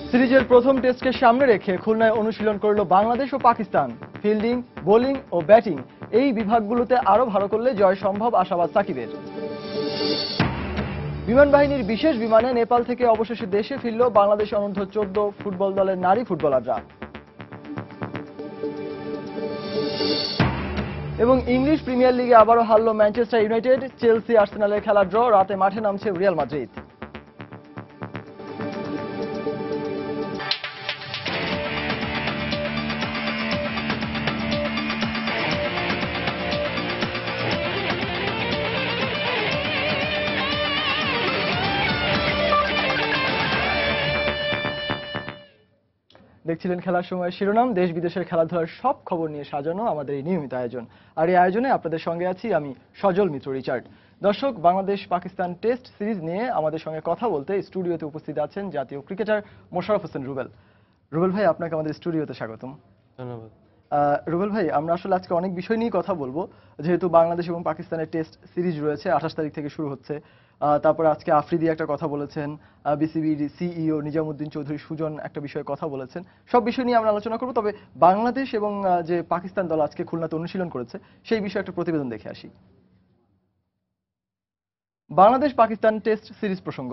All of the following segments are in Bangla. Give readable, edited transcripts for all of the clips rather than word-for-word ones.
সিরিজের প্রথম টেস্টকে সামনে রেখে খুলনায় অনুশীলন করল বাংলাদেশ ও পাকিস্তান। ফিল্ডিং, বোলিং ও ব্যাটিং এই বিভাগগুলোতে আরো ভালো করলে জয় সম্ভব আশাবাদ সাকিবের। বিমান বাহিনীর বিশেষ বিমানে নেপাল থেকে অবশেষে দেশে ফিরল বাংলাদেশ অনূর্ধ্ব 14 ফুটবল দলের নারী ফুটবলাররা। এবং ইংলিশ প্রিমিয়ার লিগে আবারও হারল ম্যানচেস্টার ইউনাইটেড। চেলসি আর্সেনালের খেলা ড্র, রাতে মাঠে নামছে রিয়াল মাদ্রিদ। দেখছিলেন খেলার সময় শিরোনাম। দেশ বিদেশের খেলাধুলার সব খবর নিয়ে সাজানো আমাদের এই নিয়মিত আয়োজন। আর এই আয়োজনে আপনাদের সঙ্গে আছি আমি সজল মিত্র রিচার্ড। দর্শক, বাংলাদেশ পাকিস্তান টেস্ট সিরিজ নিয়ে আমাদের সঙ্গে কথা বলতে স্টুডিওতে উপস্থিত আছেন জাতীয় ক্রিকেটার মোশাররফ হোসেন রুবেল। রুবেল ভাই, আপনাকে আমাদের স্টুডিওতে স্বাগতম। ধন্যবাদ। রুবেল ভাই, আমরা আসলে আজকে অনেক বিষয় নিয়ে কথা বলবো, যেহেতু বাংলাদেশ এবং পাকিস্তানের টেস্ট সিরিজ রয়েছে, 28 তারিখ থেকে শুরু হচ্ছে। তারপরে আজকে আফ্রিদি একটা কথা বলেছেন, বিসিবির সিইও নিজামুদ্দিন চৌধুরী সুজন একটা বিষয়ে কথা বলেছেন। সব বিষয় নিয়ে আমরা আলোচনা করব। তবে বাংলাদেশ এবং যে পাকিস্তান দল আজকে খুলনাতে অনুশীলন করেছে সেই বিষয়ে একটা প্রতিবেদন দেখে আসি। বাংলাদেশ পাকিস্তান টেস্ট সিরিজ প্রসঙ্গ।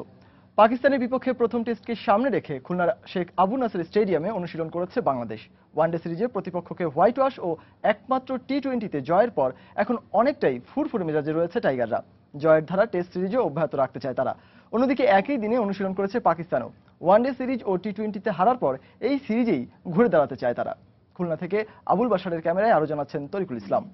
পাকিস্তানের বিপক্ষে প্রথম টেস্টকে সামনে রেখে খুলনার শেখ আবু নাসের স্টেডিয়ামে অনুশীলন করেছে বাংলাদেশ। ওয়ানডে সিরিজে প্রতিপক্ষকে হোয়াইট ওয়াশ ও একমাত্র টি-20তে জয়ের পর এখন অনেকটাই ফুরফুরে মেজাজে রয়েছে টাইগাররা। জয়ের ধারা টেস্ট সিরিজে অব্যাহত রাখতে চায় তারা। অন্যদিকে একই দিনে অনুশীলন করেছে পাকিস্তানও। ওয়ানডে সিরিজ ও টি-20তে হারার পর এই সিরিজেই ঘুরে দাঁড়াতে চায় তারা। খুলনা থেকে আবুল বাশারের ক্যামেরায় আরো জানাচ্ছেন তরিকুল ইসলাম।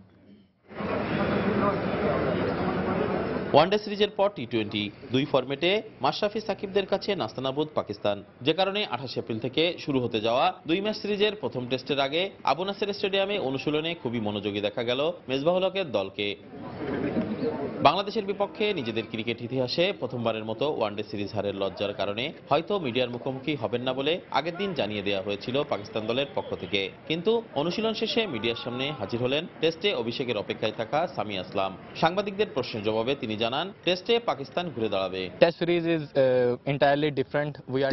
ওয়ানডে সিরিজের পর টি-20 দুই ফরম্যাটে মাশরাফি সাকিবদের কাছে নাস্তানাবুদ পাকিস্তান, যে কারণে 28 এপ্রিল থেকে শুরু হতে যাওয়া দুই ম্যাচ সিরিজের প্রথম টেস্টের আগে আবু নাসের স্টেডিয়ামে অনুশীলনে খুবই মনোযোগী দেখা গেল মেজবাহুল হকের দলকে। বাংলাদেশের বিপক্ষে নিজেদের ক্রিকেট ইতিহাসে প্রথমবারের মতো ওয়ানডে সিরিজ হারের লজ্জার কারণে হয়তো মিডিয়ার মুখোমুখি হবেন না বলে আগের দিন জানিয়ে দেওয়া হয়েছিল পাকিস্তান দলের পক্ষ থেকে। কিন্তু অনুশীলন শেষে মিডিয়ার সামনে হাজির হলেন টেস্টে অভিষেকের অপেক্ষায় থাকা সামি আসলাম। সাংবাদিকদের প্রশ্নের জবাবে তিনি জানান, টেস্টে পাকিস্তান ঘুরে দাঁড়াবে।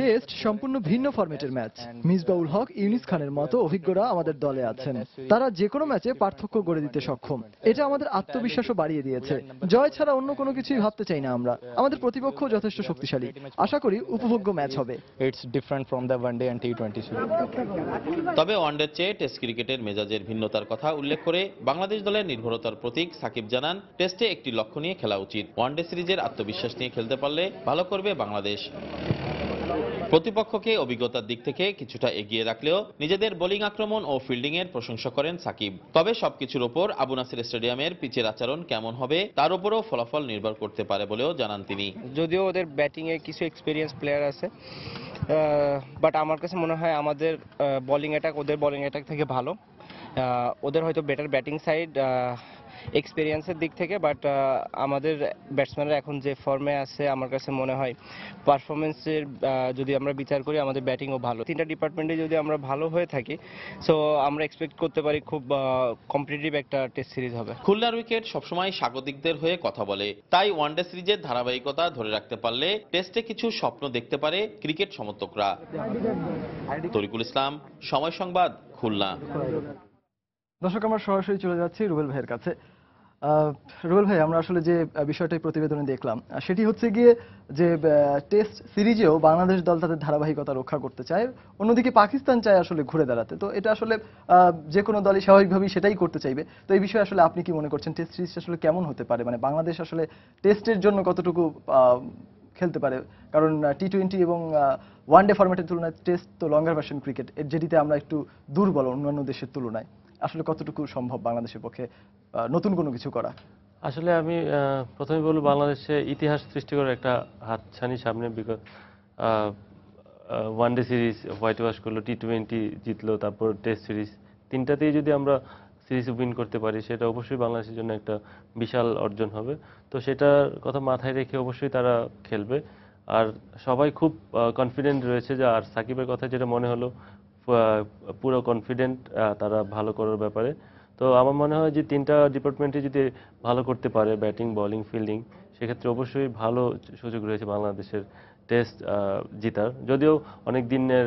টেস্ট সম্পূর্ণ ভিন্ন ফরম্যাটের ম্যাচ। মিসবাউল হক, ইউনিস খানের মতো অভিজ্ঞরা আমাদের দলে আছেন। তারা যে কোনো ম্যাচে পার্থক্য গড়ে দিতে সক্ষম। এটা আমাদের আত্মবিশ্বাসও বাড়িয়ে দিয়েছে। জয় ছাড়া অন্য কোনো কিছুই ভাবতে চাই না আমরা। আমাদের প্রতিপক্ষ যথেষ্ট শক্তিশালী। আশা করি উপভোগ্য ম্যাচ হবে। তবে ওয়ানডের চেয়ে টেস্ট ক্রিকেটের মেজাজের ভিন্নতার কথা উল্লেখ করে বাংলাদেশ দলের নির্ভরতার প্রতীক সাকিব জানান, টেস্টে একটি লক্ষ্য নিয়ে খেলা উচিত। ওয়ানডে সিরিজের আত্মবিশ্বাস নিয়ে খেলতে পারলে ভালো করবে বাংলাদেশ। প্রতিপক্ষকে অভিজ্ঞতার দিক থেকে কিছুটা এগিয়ে রাখলেও নিজেদের বোলিং আক্রমণ ও ফিল্ডিং এর প্রশংসা করেন সাকিব। তবে সবকিছুর উপর আবু নাসের স্টেডিয়ামের পিচের আচরণ কেমন হবে তার উপরও ফলাফল নির্ভর করতে পারে বলেও জানান তিনি। যদিও ওদের ব্যাটিং এ কিছু এক্সপিরিয়েন্স প্লেয়ার আছে, বাট আমার কাছে মনে হয় আমাদের বোলিং অ্যাটাক ওদের বোলিং অ্যাটাক থেকে ভালো। ওদের হয়তো বেটার ব্যাটিং সাইড এক্সপিরিয়েন্সের দিক থেকে, বাট আমাদের ব্যাটসম্যানরা এখন যে ফর্মে আছে আমার কাছে মনে হয় পারফরমেন্সের যদি আমরা বিচার করি আমাদের ব্যাটিংও ভালো। তিনটা ডিপার্টমেন্টে যদি আমরা ভালো হয়ে থাকি, সো আমরা এক্সপেক্ট করতে পারি খুব কম্পিটিটিভ একটা টেস্ট সিরিজ হবে। খুলনার উইকেট সবসময় স্বাগতিকদের হয়ে কথা বলে, তাই ওয়ানডে সিরিজের ধারাবাহিকতা ধরে রাখতে পারলে টেস্টে কিছু স্বপ্ন দেখতে পারে ক্রিকেট সমর্থকরা। তরিকুল ইসলাম, সময় সংবাদ, খুলনা। দর্শক, আমরা সরাসরি চলে যাচ্ছি রুবেল ভাইয়ের কাছে। রুবেল ভাই, আমরা আসলে যে বিষয়টাই প্রতিবেদনে দেখলাম সেটি হচ্ছে গিয়ে যে টেস্ট সিরিজেও বাংলাদেশ দল তাদের ধারাবাহিকতা রক্ষা করতে চায়, অন্যদিকে পাকিস্তান চায় আসলে ঘুরে দাঁড়াতে। তো এটা আসলে যে কোনো দলই স্বাভাবিকভাবেই সেটাই করতে চাইবে। তো এই বিষয়ে আসলে আপনি কি মনে করছেন, টেস্ট সিরিজ আসলে কেমন হতে পারে? মানে বাংলাদেশ আসলে টেস্টের জন্য কতটুকু খেলতে পারে? কারণ টি-20 এবং ওয়ানডে ফরম্যাটের তুলনায় টেস্ট তো লঙ্গার ভার্সন ক্রিকেট, যেটিতে আমরা একটু দুর্বল অন্যান্য দেশের তুলনায়। আসলে কতটুকু সম্ভব বাংলাদেশের পক্ষে নতুন কোনো কিছু করা? আসলে আমি প্রথমে বলবো, বাংলাদেশে ইতিহাস সৃষ্টি করার একটা হাতছানি সামনে। Because one day series white wash করলো, টি-20 জিতলো, তারপর টেস্ট সিরিজ, তিনটাতেই যদি আমরা সিরিজ উইন করতে পারি সেটা অবশ্যই বাংলাদেশের জন্য একটা বিশাল অর্জন হবে। তো সেটার কথা মাথায় রেখে অবশ্যই তারা খেলবে। আর সবাই খুব কনফিডেন্ট রয়েছে। যে আর সাকিবের কথা যেটা মনে হলো, পুরো কনফিডেন্ট তারা ভালো করার ব্যাপারে। তো আমার মনে হয় যে তিনটা ডিপার্টমেন্টে যদি ভালো করতে পারে, ব্যাটিং, বোলিং, ফিল্ডিং, সেক্ষেত্রে অবশ্যই ভালো সুযোগ রয়েছে বাংলাদেশের টেস্ট জিতার, যদিও অনেক দিনের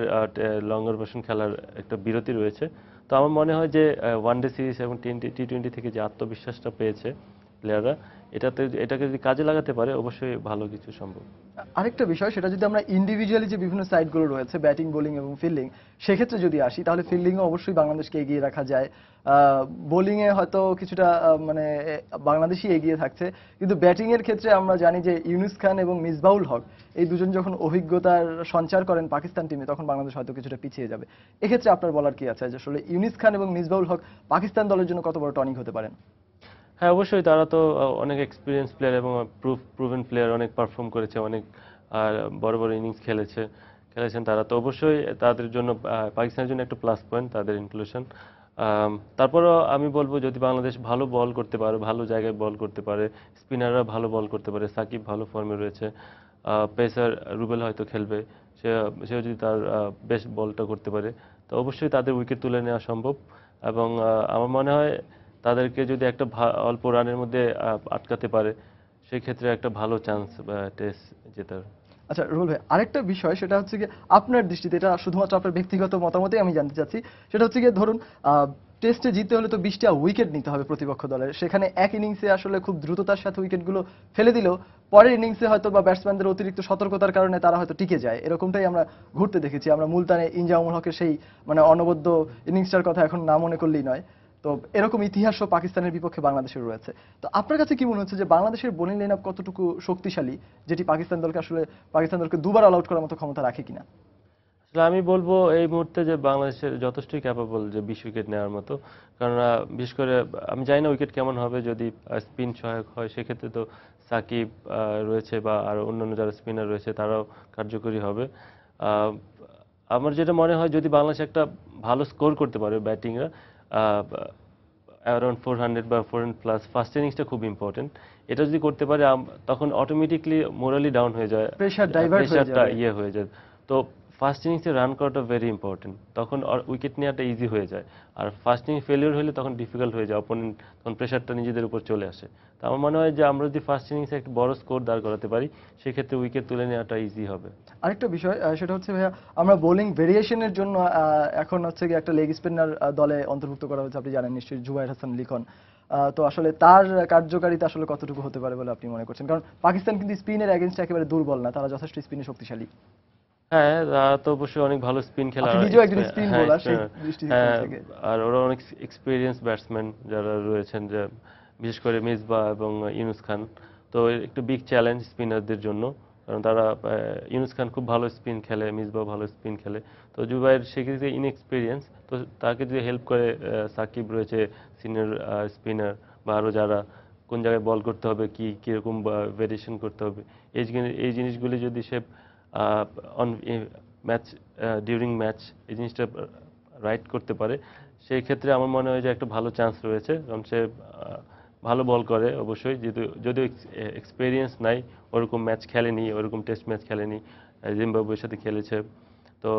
লঙ্গার ভার্সন খেলার একটা বিরতি রয়েছে। তো আমার মনে হয় যে ওয়ানডে সিরিজ এবং টি-20 থেকে যে আত্মবিশ্বাসটা পেয়েছে প্লেয়াররা, এটাকে যদি কাজে লাগাতে পারে অবশ্যই ভালো কিছু সম্ভব। আরেকটা বিষয়, সেটা যদি আমরা ইন্ডিভিজুয়ালি যে বিভিন্ন সাইডগুলো রয়েছে ব্যাটিং, বোলিং এবং ফিল্ডিং, সেক্ষেত্রে যদি আসি তাহলে ফিল্ডিংয়ে অবশ্যই বাংলাদেশকে এগিয়ে রাখা যায়। বোলিংয়ে হয়তো কিছুটা মানে বাংলাদেশই এগিয়ে থাকছে, কিন্তু ব্যাটিংয়ের ক্ষেত্রে আমরা জানি যে ইউনুস খান এবং মিসবাউল হক এই দুজন যখন অভিজ্ঞতার সঞ্চার করেন পাকিস্তান টিমে, তখন বাংলাদেশ হয়তো কিছুটা পিছিয়ে যাবে। এক্ষেত্রে আপনার বলার কি আছে যে আসলে ইউনুস খান এবং মিসবাউল হক পাকিস্তান দলের জন্য কত বড় টনিক হতে পারেন? হ্যাঁ, অবশ্যই তারা তো অনেক এক্সপিরিয়েন্স প্লেয়ার এবং প্রুভেন প্লেয়ার, অনেক পারফর্ম করেছে, অনেক বড় বড় ইনিংস খেলেছেন তারা। তো অবশ্যই তাদের জন্য পাকিস্তানের জন্য একটা প্লাস পয়েন্ট তাদের ইনক্লুশন। তারপরও আমি বলবো যদি বাংলাদেশ ভালো বল করতে পারে, ভালো জায়গায় বল করতে পারে, স্পিনাররা ভালো বল করতে পারে, সাকিব ভালো ফর্মে রয়েছে, পেসার রুবেল হয়তো খেলবে, সেও যদি তার বেস্ট বলটা করতে পারে, তো অবশ্যই তাদের উইকেট তুলে নেওয়া সম্ভব। এবং আমার মনে হয় তাদেরকে যদি একটা অল্প রানের মধ্যে আটকাতে পারে, সেই ক্ষেত্রে একটা ভালো চান্স টেস্ট জেতার। আচ্ছা রুবেল ভাই, আরেকটা বিষয় সেটা হচ্ছে কি আপনার দৃষ্টিতে, এটা শুধুমাত্র আপনার ব্যক্তিগত মতামতেই আমি জানতে চাচ্ছি, সেটা হচ্ছে গিয়ে ধরুন টেস্টে জিততে হলে তো 20টা উইকেট নিতে হবে প্রতিপক্ষ দলের, সেখানে এক ইনিংসে আসলে খুব দ্রুততার সাথে উইকেটগুলো ফেলে দিলেও পরের ইনিংসে হয়তো বা ব্যাটসম্যানদের অতিরিক্ত সতর্কতার কারণে তারা হয়তো টিকে যায়, এরকমটাই আমরা ঘুরতে দেখেছি। আমরা মুলতানে ইনজামুল হকের সেই মানে অনবদ্য ইনিংসটার কথা এখন না মনে করলেই নয়। তো এরকম ইতিহাসও পাকিস্তানের বিপক্ষে বাংলাদেশের রয়েছে। তো আপনার কাছে কি মনে হচ্ছে যে বাংলাদেশের বোলিং লাইন আপ কতটুকু শক্তিশালী, যেটি পাকিস্তান দলকে দুবার অল আউট করার মতো ক্ষমতা রাখে কিনা? আসলে আমি বলবো এই মুহূর্তে যে বাংলাদেশের যথেষ্টই ক্যাপাবল যে 20 উইকেট নেওয়ার মতো। কারণ বিশেষ করে আমি জানি না উইকেট কেমন হবে, যদি স্পিন সহায়ক হয় সেক্ষেত্রে তো সাকিব রয়েছে বা আর অন্যান্য যারা স্পিনার রয়েছে তারাও কার্যকরী হবে। আহ, আমার যেটা মনে হয় যদি বাংলাদেশ একটা ভালো স্কোর করতে পারে ব্যাটিংরা, অ্যারাউন্ড 400 বা 400 প্লাস, ফার্স্ট ইনিংসটা খুব ইম্পর্টেন্ট। এটা যদি করতে পারে তখন অটোমেটিকলি মোরালি ডাউন হয়ে যায়, প্রেশার ডাইভার্ট হয়ে প্রেশারটা যাবে। হয়ে যায়। তো ফার্স্ট ইনিংসে রান করাটা ভেরি ইম্পর্টেন্ট, তখন উইকেট নেওয়াটা ইজি হয়ে যায়। আর ফার্স্ট ইনিংস ফেলিওর হলে তখন ডিফিকাল্ট হয়ে যায়, অপোনেন্ট তখন প্রেশারটা নিজেদের উপর চলে আসে। তো আমার মনে হয় যে আমরা যদি ফার্স্ট ইনিংসে একটা বড় স্কোর দাঁড় করাতে পারি, সেক্ষেত্রে উইকেট তুলে নেওয়াটা ইজি হবে। আরেকটা বিষয় সেটা হচ্ছে ভাইয়া, আমরা বোলিং ভেরিয়েশনের জন্য এখন হচ্ছে কি একটা লেগ স্পিনার দলে অন্তর্ভুক্ত করা হয়েছে, আপনি জানেন নিশ্চয়ই, জুবায়ের হাসান লিখন। তো আসলে তার কার্যকারিতা আসলে কতটুকু হতে পারে বলে আপনি মনে করছেন? কারণ পাকিস্তান কিন্তু স্পিনের এগেইনস্টে একেবারে দুর্বল না, তারা যথেষ্ট স্পিনে শক্তিশালী। হ্যাঁ, তারা তো অবশ্যই অনেক ভালো স্পিন খেলা। আপনি নিজেও একজন স্পিন হ্যাঁ, বোলার, সেই spinner। দৃষ্টিকোণ হ্যাঁ, থেকে। আর ওরা অনেক এক্সপিরিয়েন্স ব্যাটসম্যান যারা রয়েছেন, যে বিশেষ করে মিসবাহ এবং ইউনুস খান। তো একটু বিগ চ্যালেঞ্জ স্পিনারদের জন্য, কারণ তারা ইউনুস খান খুব ভালো স্পিন খেলে, মিসবাহ ভালো স্পিন খেলে। তো জুবাইর সেক্ষেত্রে ইনএক্সপিরিয়েন্স, তো তাকে যদি হেল্প করে সাকিব রয়েছে সিনিয়র স্পিনার, বা আরও যারা কোন জায়গায় বল করতে হবে, কীরকম ভেরিয়েশন করতে হবে, এই জিনিসগুলি যদি সে অন ম্যাচ ডিউরিং ম্যাচ এই জিনিসটা রাইট করতে পারে, সেই ক্ষেত্রে আমার মনে হয় যে একটা ভালো চান্স রয়েছে। কারণ সে ভালো বল করে অবশ্যই, যদিও এক্সপিরিয়েন্স নাই, ওরকম ম্যাচ খেলেনি, ওরকম টেস্ট ম্যাচ খেলেনি, জিম্বাবুয়ের সাথে খেলেছে। তো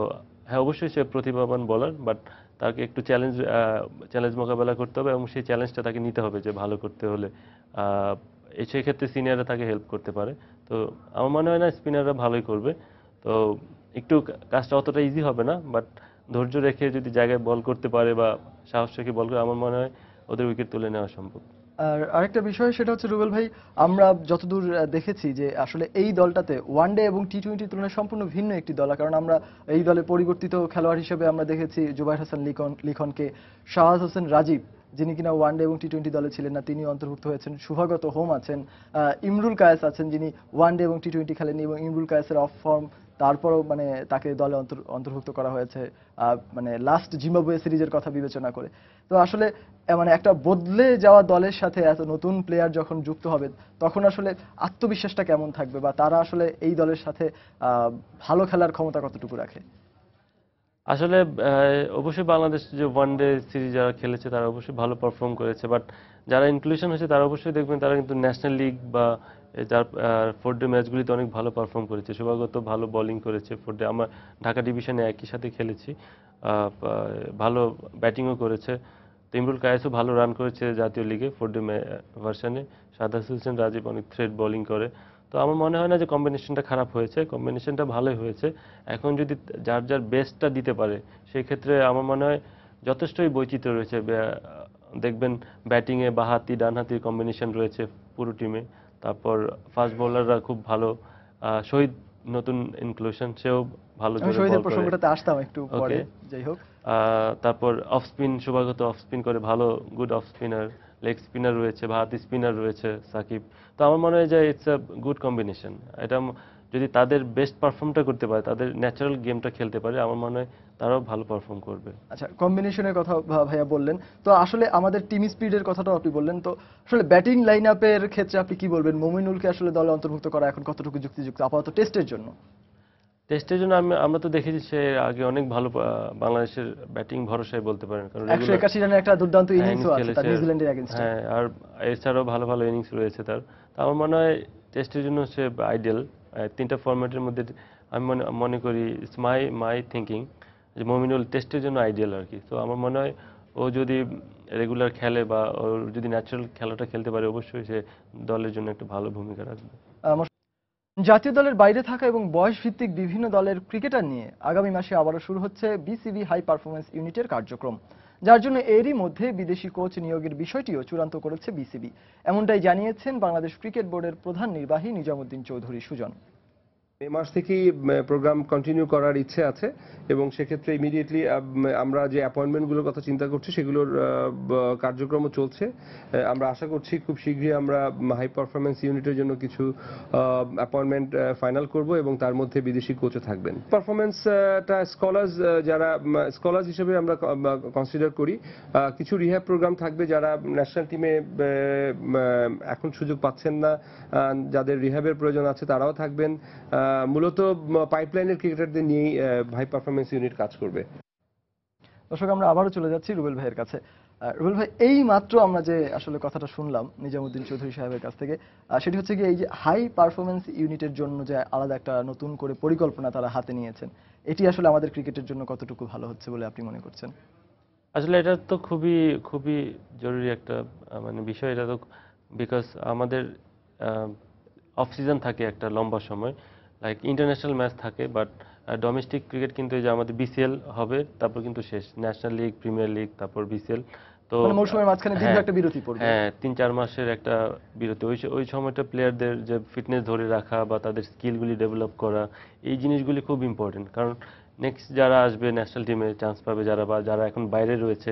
হ্যাঁ, অবশ্যই সে প্রতিভাবান বলার, বাট তাকে একটু চ্যালেঞ্জ মোকাবেলা করতে হবে এবং সেই চ্যালেঞ্জটা তাকে নিতে হবে যে ভালো করতে হলে সেই ক্ষেত্রে সিনিয়ররা তাকে হেল্প করতে পারে। তো আমার মনে হয় না স্পিনাররা ভালোই করবে। তো একটু কাজটা অতটা ইজি হবে না, বাট ধৈর্য রেখে যদি জায়গায় বল করতে পারে বা সাহস রেখে বল করে, আমার মনে হয় ওদের উইকেট তুলে নেওয়া সম্ভব। আর আরেকটা বিষয় সেটা হচ্ছে রুবেল ভাই, আমরা যতদূর দেখেছি যে আসলে এই দলটাতে ওয়ানডে এবং টি-20 তুলনায় সম্পূর্ণ ভিন্ন একটি দল। কারণ আমরা এই দলে পরিবর্তিত খেলোয়াড় হিসেবে আমরা দেখেছি জুবায়ের হাসান লিখনকে, শাহাদ হোসেন রাজীব যিনি কিনা ওয়ানডে এবং টি-20 দলে ছিলেন না, তিনি অন্তর্ভুক্ত হয়েছেন, শুভাগত হোম আছেন, ইমরুল কায়েস আছেন যিনি ওয়ানডে এবং টি-20 খেলেননি, এবং ইমরুল কায়েসের অফ ফর্ম, তারপরও মানে তাকে দলে অন্তর্ভুক্ত করা হয়েছে মানে লাস্ট জিম্বাবুয়ে সিরিজের কথা বিবেচনা করে। তো আসলে মানে একটা বদলে যাওয়া দলের সাথে এত নতুন প্লেয়ার যখন যুক্ত হবে, তখন আসলে আত্মবিশ্বাসটা কেমন থাকবে, বা তারা আসলে এই দলের সাথে ভালো খেলার ক্ষমতা কতটুকু রাখে? আসলে অবশ্যই বাংলাদেশ যে ওয়ানডে সিরিজ যারা খেলেছে তারা অবশ্যই ভালো পারফর্ম করেছে, বাট যারা ইনক্লুশন হয়েছে তারা অবশ্যই দেখবেন তারা কিন্তু ন্যাশনাল লিগ বা যার ফোর-ডে ম্যাচগুলিতে অনেক ভালো পারফর্ম করেছে। শুভাগত ভালো বোলিং করেছে ফোর-ডে, আমরা ঢাকা ডিভিশনে একই সাথে খেলেছি, ভালো ব্যাটিংও করেছে। তো ইমরুল কায়েসও ভালো রান করেছে জাতীয় লিগে ফোর-ডে ভার্সনে। শাহাদাত হোসেন রাজীব অনেক থ্রেড বোলিং করে। তো আমার মনে হয় না যে কম্বিনেশনটা খারাপ হয়েছে, কম্বিনেশনটা ভালোই হয়েছে। এখন যদি যার যার বেস্টটা দিতে পারে সেই ক্ষেত্রে আমার মনে হয় যথেষ্টই বৈচিত্র্য রয়েছে। দেখবেন ব্যাটিংয়ে বাঁহাতি ডানহাতি কম্বিনেশন রয়েছে পুরো টিমে। তারপর ফাস্ট বোলাররা খুব ভালো। শহীদ নতুন ইনক্লুশন, সেও ভালো আমি জোরে শহীদের বল করে। প্রসঙ্গটাতে আসতাম একটু পরে, ওকে। যাই হোক। তারপর off spin Shuvagata off spin করে ভালো, good off spinner. Leg spinner রয়েছে, বাঁহাতি স্পিনার রয়েছে সাকিব। তো আমার মনে হয় যে ইটস আ গুড কম্বিনেশন। এটা যদি তাদের বেস্ট পারফর্মটা করতে পারে, তাদের ন্যাচারাল গেমটা খেলতে পারে, আমার মনে হয় তারাও ভালো পারফর্ম করবে। আচ্ছা, কম্বিনেশনের কথা ভাইয়া বললেন, তো আসলে আমাদের টিম স্পিরিটের কথাটাও আপনি বললেন, তো আসলে ব্যাটিং লাইন আপের ক্ষেত্রে আপনি কি বলবেন? মমিনুলকে আসলে দলে অন্তর্ভুক্ত করা এখন কতটুকু যুক্তিযুক্ত আপাতত টেস্টের জন্য? টেস্টের জন্য আমরা তো দেখেছি সে আগে অনেক ভালো বাংলাদেশের ব্যাটিং ভরসায় বলতে পারেন, কারণ 181 রানের একটা দুর্দান্ত হ্যাঁ, ইনিংসও ইনিংস আছে তার খেলেছে। নিউজিল্যান্ডের এগেইনস্টে। হ্যাঁ, আর এছাড়াও ভালো ভালো ইনিংস রয়েছে তার। তো আমার মনে হয় টেস্টের জন্য সে আইডিয়াল। তিনটা ফরম্যাটের মধ্যে আমি মনে করি মাই থিঙ্কিং যে মমিনুল টেস্টের জন্য আইডিয়াল আর কি। তো আমার মনে হয় ও যদি রেগুলার খেলে বা ওর যদি ন্যাচারাল খেলাটা খেলতে পারে, অবশ্যই সে দলের জন্য একটা ভালো ভূমিকা রাখবে। জাতীয় দলের বাইরে থাকা এবং বয়স ভিত্তিক বিভিন্ন দলের ক্রিকেটার নিয়ে আগামী মাসে আবারও শুরু হচ্ছে বিসিবি হাই পারফরম্যান্স ইউনিটের কার্যক্রম, যার জন্য এরই মধ্যে বিদেশি কোচ নিয়োগের বিষয়টিও চূড়ান্ত করেছে বিসিবি। এমনটাই জানিয়েছেন বাংলাদেশ ক্রিকেট বোর্ডের প্রধান নির্বাহী নিজামুদ্দিন চৌধুরী সুজন। মে মাস থেকেই প্রোগ্রাম কন্টিনিউ করার ইচ্ছে আছে এবং সেক্ষেত্রে ইমিডিয়েটলি আমরা যে অ্যাপয়েন্টমেন্টগুলোর কথা চিন্তা করছি সেগুলোর কার্যক্রমও চলছে। আমরা আশা করছি খুব শীঘ্রই আমরা হাই পারফরমেন্স ইউনিটের জন্য কিছু অ্যাপয়েন্টমেন্ট ফাইনাল করব এবং তার মধ্যে বিদেশি কোচও থাকবেন। পারফরমেন্সটা যারা স্কলার্স হিসেবে আমরা কনসিডার করি। কিছু রিহ্যাব প্রোগ্রাম থাকবে যারা ন্যাশনাল টিমে এখন সুযোগ পাচ্ছেন না, যাদের রিহ্যাবের প্রয়োজন আছে তারাও থাকবেন। মূলত পাইপলাইনের ক্রিকেটারদের নিয়েই হাই পারফরমেন্স ইউনিট কাজ করবে। দর্শক, আমরা আবারও চলে যাচ্ছি রুবেল ভাইয়ের কাছে। রুবেল ভাই, এই মাত্র আমরা যে আসলে কথাটা শুনলাম নিজামুদ্দিন চৌধুরী সাহেবের কাছ থেকে, সেটি হচ্ছে কি এই যে হাই পারফরমেন্স ইউনিটের জন্য যে আলাদা একটা নতুন করে পরিকল্পনা তারা হাতে নিয়েছেন, এটি আসলে আমাদের ক্রিকেটের জন্য কতটুকু ভালো হচ্ছে বলে আপনি মনে করছেন? আসলে এটা তো খুবই খুবই জরুরি একটা মানে বিষয়। এটা তো বিকজ আমাদের অফ সিজন থাকে একটা লম্বা সময়, লাইক ইন্টারন্যাশনাল ম্যাচ থাকে, বাট ডোমেস্টিক ক্রিকেট কিন্তু এই যে আমাদের বিসিএল হবে, তারপর কিন্তু শেষ ন্যাশনাল লিগ, প্রিমিয়ার লিগ, তারপর বিসিএল। তো মানে মৌসুমের মাঝখানে দীর্ঘ হ্যাঁ, একটা বিরতি পড়বে। হ্যাঁ, 3-4 মাসের একটা বিরতি। ওই সময়টা প্লেয়ারদের যে ফিটনেস ধরে রাখা বা তাদের স্কিলগুলি ডেভেলপ করা, এই জিনিসগুলি খুব ইম্পর্টেন্ট। কারণ নেক্সট যারা আসবে ন্যাশনাল টিমে চান্স পাবে, যারা এখন বাইরে রয়েছে,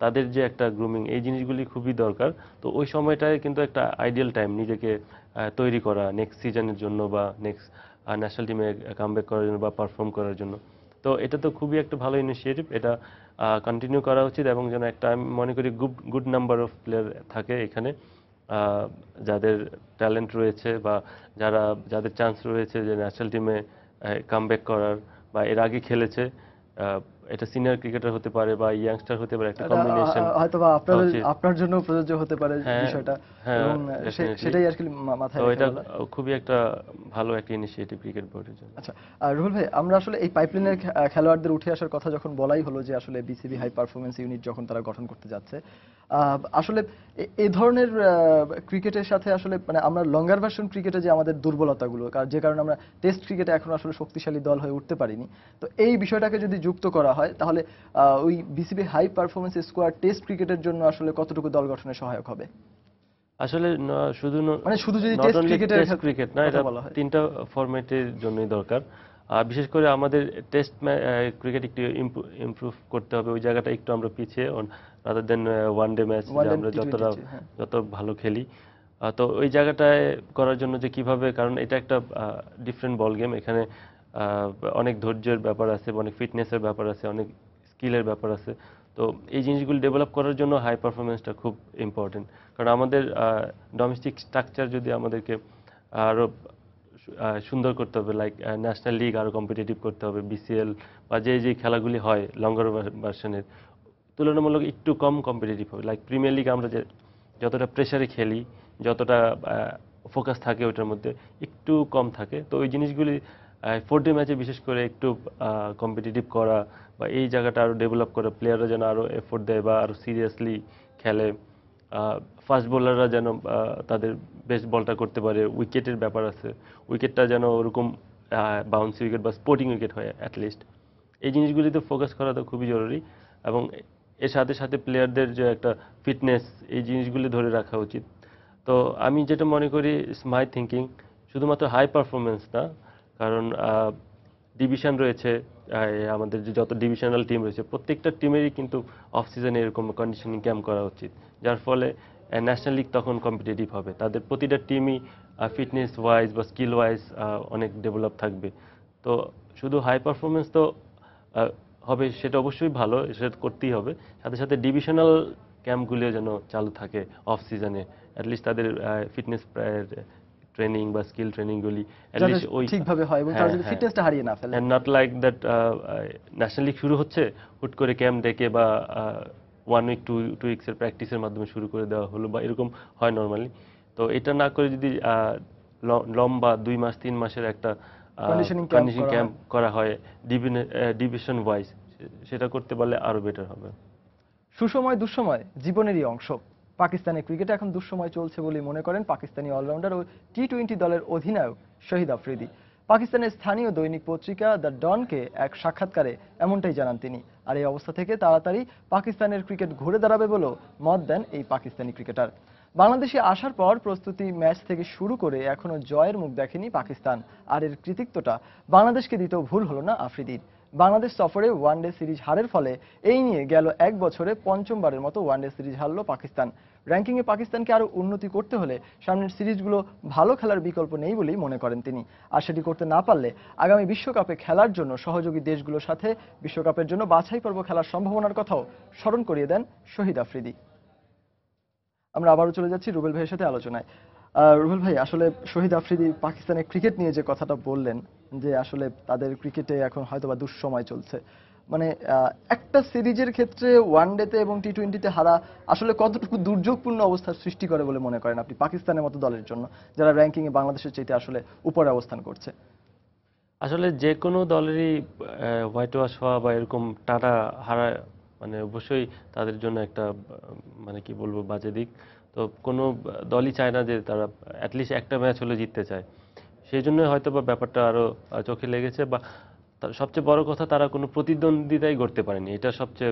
তাদের যে একটা গ্রুমিং, এই জিনিসগুলি খুবই দরকার। তো ওই সময়টায় কিন্তু একটা আইডিয়াল টাইম নিজেকে তৈরি করা নেক্সট সিজনের জন্য বা নেক্সট ন্যাশনাল টিমে কামব্যাক করার জন্য বা পারফর্ম করার জন্য। তো এটা তো খুবই একটা ভালো ইনিশিয়েটিভ। এটা কন্টিনিউ করা উচিত এবং যেন একটা আমি মনে করি গুড নাম্বার অফ প্লেয়ার থাকে এখানে, যাদের ট্যালেন্ট রয়েছে বা যাদের চান্স রয়েছে যে ন্যাশনাল টিমে কামব্যাক করার বা এর আগে খেলেছে। এটা সিনিয়র ক্রিকেটার হতে পারে বা ইয়াংস্টার হতে পারে, একটা এটা কম্বিনেশন হয়তোবা আপনার জন্য প্রযোজ্য হতে পারে হ্যাঁ, বিষয়টা, হ্যাঁ, এবং definitely। সেটাই আর কি মাথায় তো রেখে এটা বলা। খুবই একটা ভালো একটা ইনিশিয়েটিভ ক্রিকেট বোর্ডের জন্য। আচ্ছা, রুহুল ভাই, আমরা আসলে এই পাইপলাইনের খেলোয়াড়দের উঠে আসার কথা যখন বলাই হলো যে আসলে বিসিবি হাই পারফরমেন্স ইউনিট যখন তারা গঠন করতে যাচ্ছে, আসলে এই ধরনের ক্রিকেটের সাথে আসলে মানে আমরা লঙ্গার ভার্সন ক্রিকেটে যে আমাদের দুর্বলতাগুলো, যে কারণে আমরা টেস্ট ক্রিকেটে এখন আসলে শক্তিশালী দল হয়ে উঠতে পারিনি, তো এই বিষয়টাকে যদি যুক্ত করা হয় তাহলে ওই BCB high performance squad test ক্রিকেটের জন্য আসলে কতটুকু দল গঠনে সহায়ক হবে? আসলে মানে শুধু যদি নট টেস্ট অনলি ক্রিকেটের টেস্ট ক্রিকেট না, এটা বলা হয়। তিনটা ফরম্যাটের জন্যই দরকার। আর বিশেষ করে আমাদের টেস্ট ক্রিকেট একটু ইমপ্রুভ করতে হবে। ওই জায়গাটা একটু আমরা পিছিয়ে, rather than one day match যে আমরা যত ভালো খেলি। তো ওই জায়গাটায় করার জন্য যে কিভাবে, কারণ এটা একটা ডিফারেন্ট বল গেম। এখানে অনেক ধৈর্যের ব্যাপার আছে, অনেক ফিটনেসের ব্যাপার আছে, অনেক স্কিলের ব্যাপার আছে। তো এই জিনিসগুলো ডেভেলপ করার জন্য হাই পারফরমেন্সটা খুব ইম্পর্টেন্ট। কারণ আমাদের ডোমেস্টিক স্ট্রাকচার যদি আমাদেরকে আরও সুন্দর করতে হবে, লাইক ন্যাশনাল লিগ আরও কম্পিটিটিভ করতে হবে, বিসিএল বা যে খেলাগুলি হয় লঙ্গার ভার্সনের তুলনামূলক একটু কম কম্পিটিটিভ হবে। লাইক প্রিমিয়ার লিগ আমরা যতটা প্রেসারে খেলি, যতটা ফোকাস থাকে ওইটার মধ্যে একটু কম থাকে। তো ওই জিনিসগুলি 4 ডে ম্যাচে বিশেষ করে একটু কম্পিটিটিভ করা বা এই জায়গাটা আরও ডেভেলপ করা, প্লেয়াররা যেন আরও এফোর্ট দেয় বা আরও সিরিয়াসলি খেলে, ফাস্ট বোলাররা যেন তাদের বেস্ট বলটা করতে পারে, উইকেটের ব্যাপার আছে, উইকেটটা যেন ওরকম বাউন্সি উইকেট বা স্পোর্টিং উইকেট হয় অ্যাটলিস্ট। এই জিনিসগুলিতে ফোকাস করা তো খুবই জরুরি, এবং এর সাথে সাথে প্লেয়ারদের যে একটা ফিটনেস, এই জিনিসগুলি ধরে রাখা উচিত। তো আমি যেটা মনে করি, মাই থিঙ্কিং, শুধুমাত্র হাই পারফরমেন্স না, কারণ ডিভিশন রয়েছে, আমাদের যে যত ডিভিশনাল টিম রয়েছে প্রত্যেকটা টিমেরই কিন্তু অফ সিজনে এরকম কন্ডিশনিং ক্যাম্প করা উচিত, যার ফলে ন্যাশনাল লিগ তখন কম্পিটিটিভ হবে, তাদের প্রতিটা টিমই ফিটনেস ওয়াইজ বা স্কিল ওয়াইজ অনেক ডেভেলপ থাকবে। তো শুধু হাই পারফরমেন্স তো হবে সেটা অবশ্যই ভালো, সেটা করতেই হবে, সাথে সাথে ডিভিশনাল ক্যাম্পগুলিও যেন চালু থাকে অফ সিজনে, অ্যাটলিস্ট তাদের ফিটনেস ট্রেনিং বা স্কিল ট্রেনিংগুলি যাতে অ্যাটলিস্ট ওই ঠিকভাবে হয় এবং তারা যদি ফিটনেসটা হারিয়ে না ফেলে। Not like that national league শুরু হচ্ছে হুট করে ক্যাম্প ডেকে বা 1 উইক 2 উইক্সের প্র্যাকটিসের মাধ্যমে শুরু করে দেওয়া হলো, বা এরকম হয় নর্মালি। তো এটা না করে যদি লম্বা 2 মাস 3 মাসের একটা কন্ডিশনিং কন্ডিশন ক্যাম্প ক্যাম্প করা হয় ডিভিশন ওয়াইজ, সেটা করতে পারলে আরো বেটার হবে। সুসময় দুঃসময় জীবনেরই অংশ। পাকিস্তানের ক্রিকেটে এখন দুঃসময় চলছে বলে মনে করেন পাকিস্তানি অলরাউন্ডার ও টি-20 দলের অধিনায়ক শহীদ আফ্রিদি। পাকিস্তানের স্থানীয় দৈনিক পত্রিকা দ্য ডনকে এক সাক্ষাৎকারে এমনটাই জানান তিনি। আর এই অবস্থা থেকে তাড়াতাড়ি পাকিস্তানের ক্রিকেট ঘুরে দাঁড়াবে বলেও মত দেন এই পাকিস্তানি ক্রিকেটার। বাংলাদেশে আসার পর প্রস্তুতি ম্যাচ থেকে শুরু করে এখনো জয়ের মুখ দেখেনি পাকিস্তান, আর এর কৃতিত্বটা বাংলাদেশকে দিতেও ভুল হলো না আফ্রিদির। বাংলাদেশ সফরে ওয়ানডে সিরিজ হারের ফলে এই নিয়ে গেল 1 বছরে পঞ্চমবারের মতো ওয়ানডে সিরিজ হারল পাকিস্তান। র্যাঙ্কিংয়ে পাকিস্তানকে আরো উন্নতি করতে হলে সামনের সিরিজগুলো ভালো খেলার বিকল্প নেই বলেই মনে করেন তিনি। আর সেটি করতে না পারলে আগামী বিশ্বকাপে খেলার জন্য সহযোগী দেশগুলোর সাথে বিশ্বকাপের জন্য বাছাই পর্ব খেলার সম্ভাবনার কথাও স্মরণ করিয়ে দেন শহীদ আফ্রিদি। আমরা আবারও চলে যাচ্ছি রুবেল ভাইয়ের সাথে আলোচনায়। রুবেল ভাই, আসলে শহীদ আফ্রিদি পাকিস্তানের ক্রিকেট নিয়ে যে কথাটা বললেন, যে আসলে তাদের ক্রিকেটে এখন হয়তোবা দুঃসময় চলছে, মানে একটা সিরিজের ক্ষেত্রে ওয়ানডেতে এবং টি-20তে হারা আসলে কতটুকু দুর্যোগপূর্ণ অবস্থার সৃষ্টি করে বলে মনে করেন আপনি পাকিস্তানের মতো দলের জন্য, যারা র্যাঙ্কিংয়ে বাংলাদেশের চাইতে আসলে উপরে অবস্থান করছে? আসলে যে কোনো দলেরই হোয়াইট ওয়াশ হওয়া বা এরকম টাটা হারা মানে অবশ্যই তাদের জন্য একটা মানে কি বলবো বাজে দিক। তো কোনো দলই চায় না যে তারা অ্যাটলিস্ট একটা ম্যাচ হলে জিততে চায়, সেই জন্য হয়তো বা ব্যাপারটা আরো চোখে লেগেছে। বা সবচেয়ে বড় কথা, তারা কোনো প্রতিদ্বন্দ্বিতাই করতে পারেনি, এটা সবচেয়ে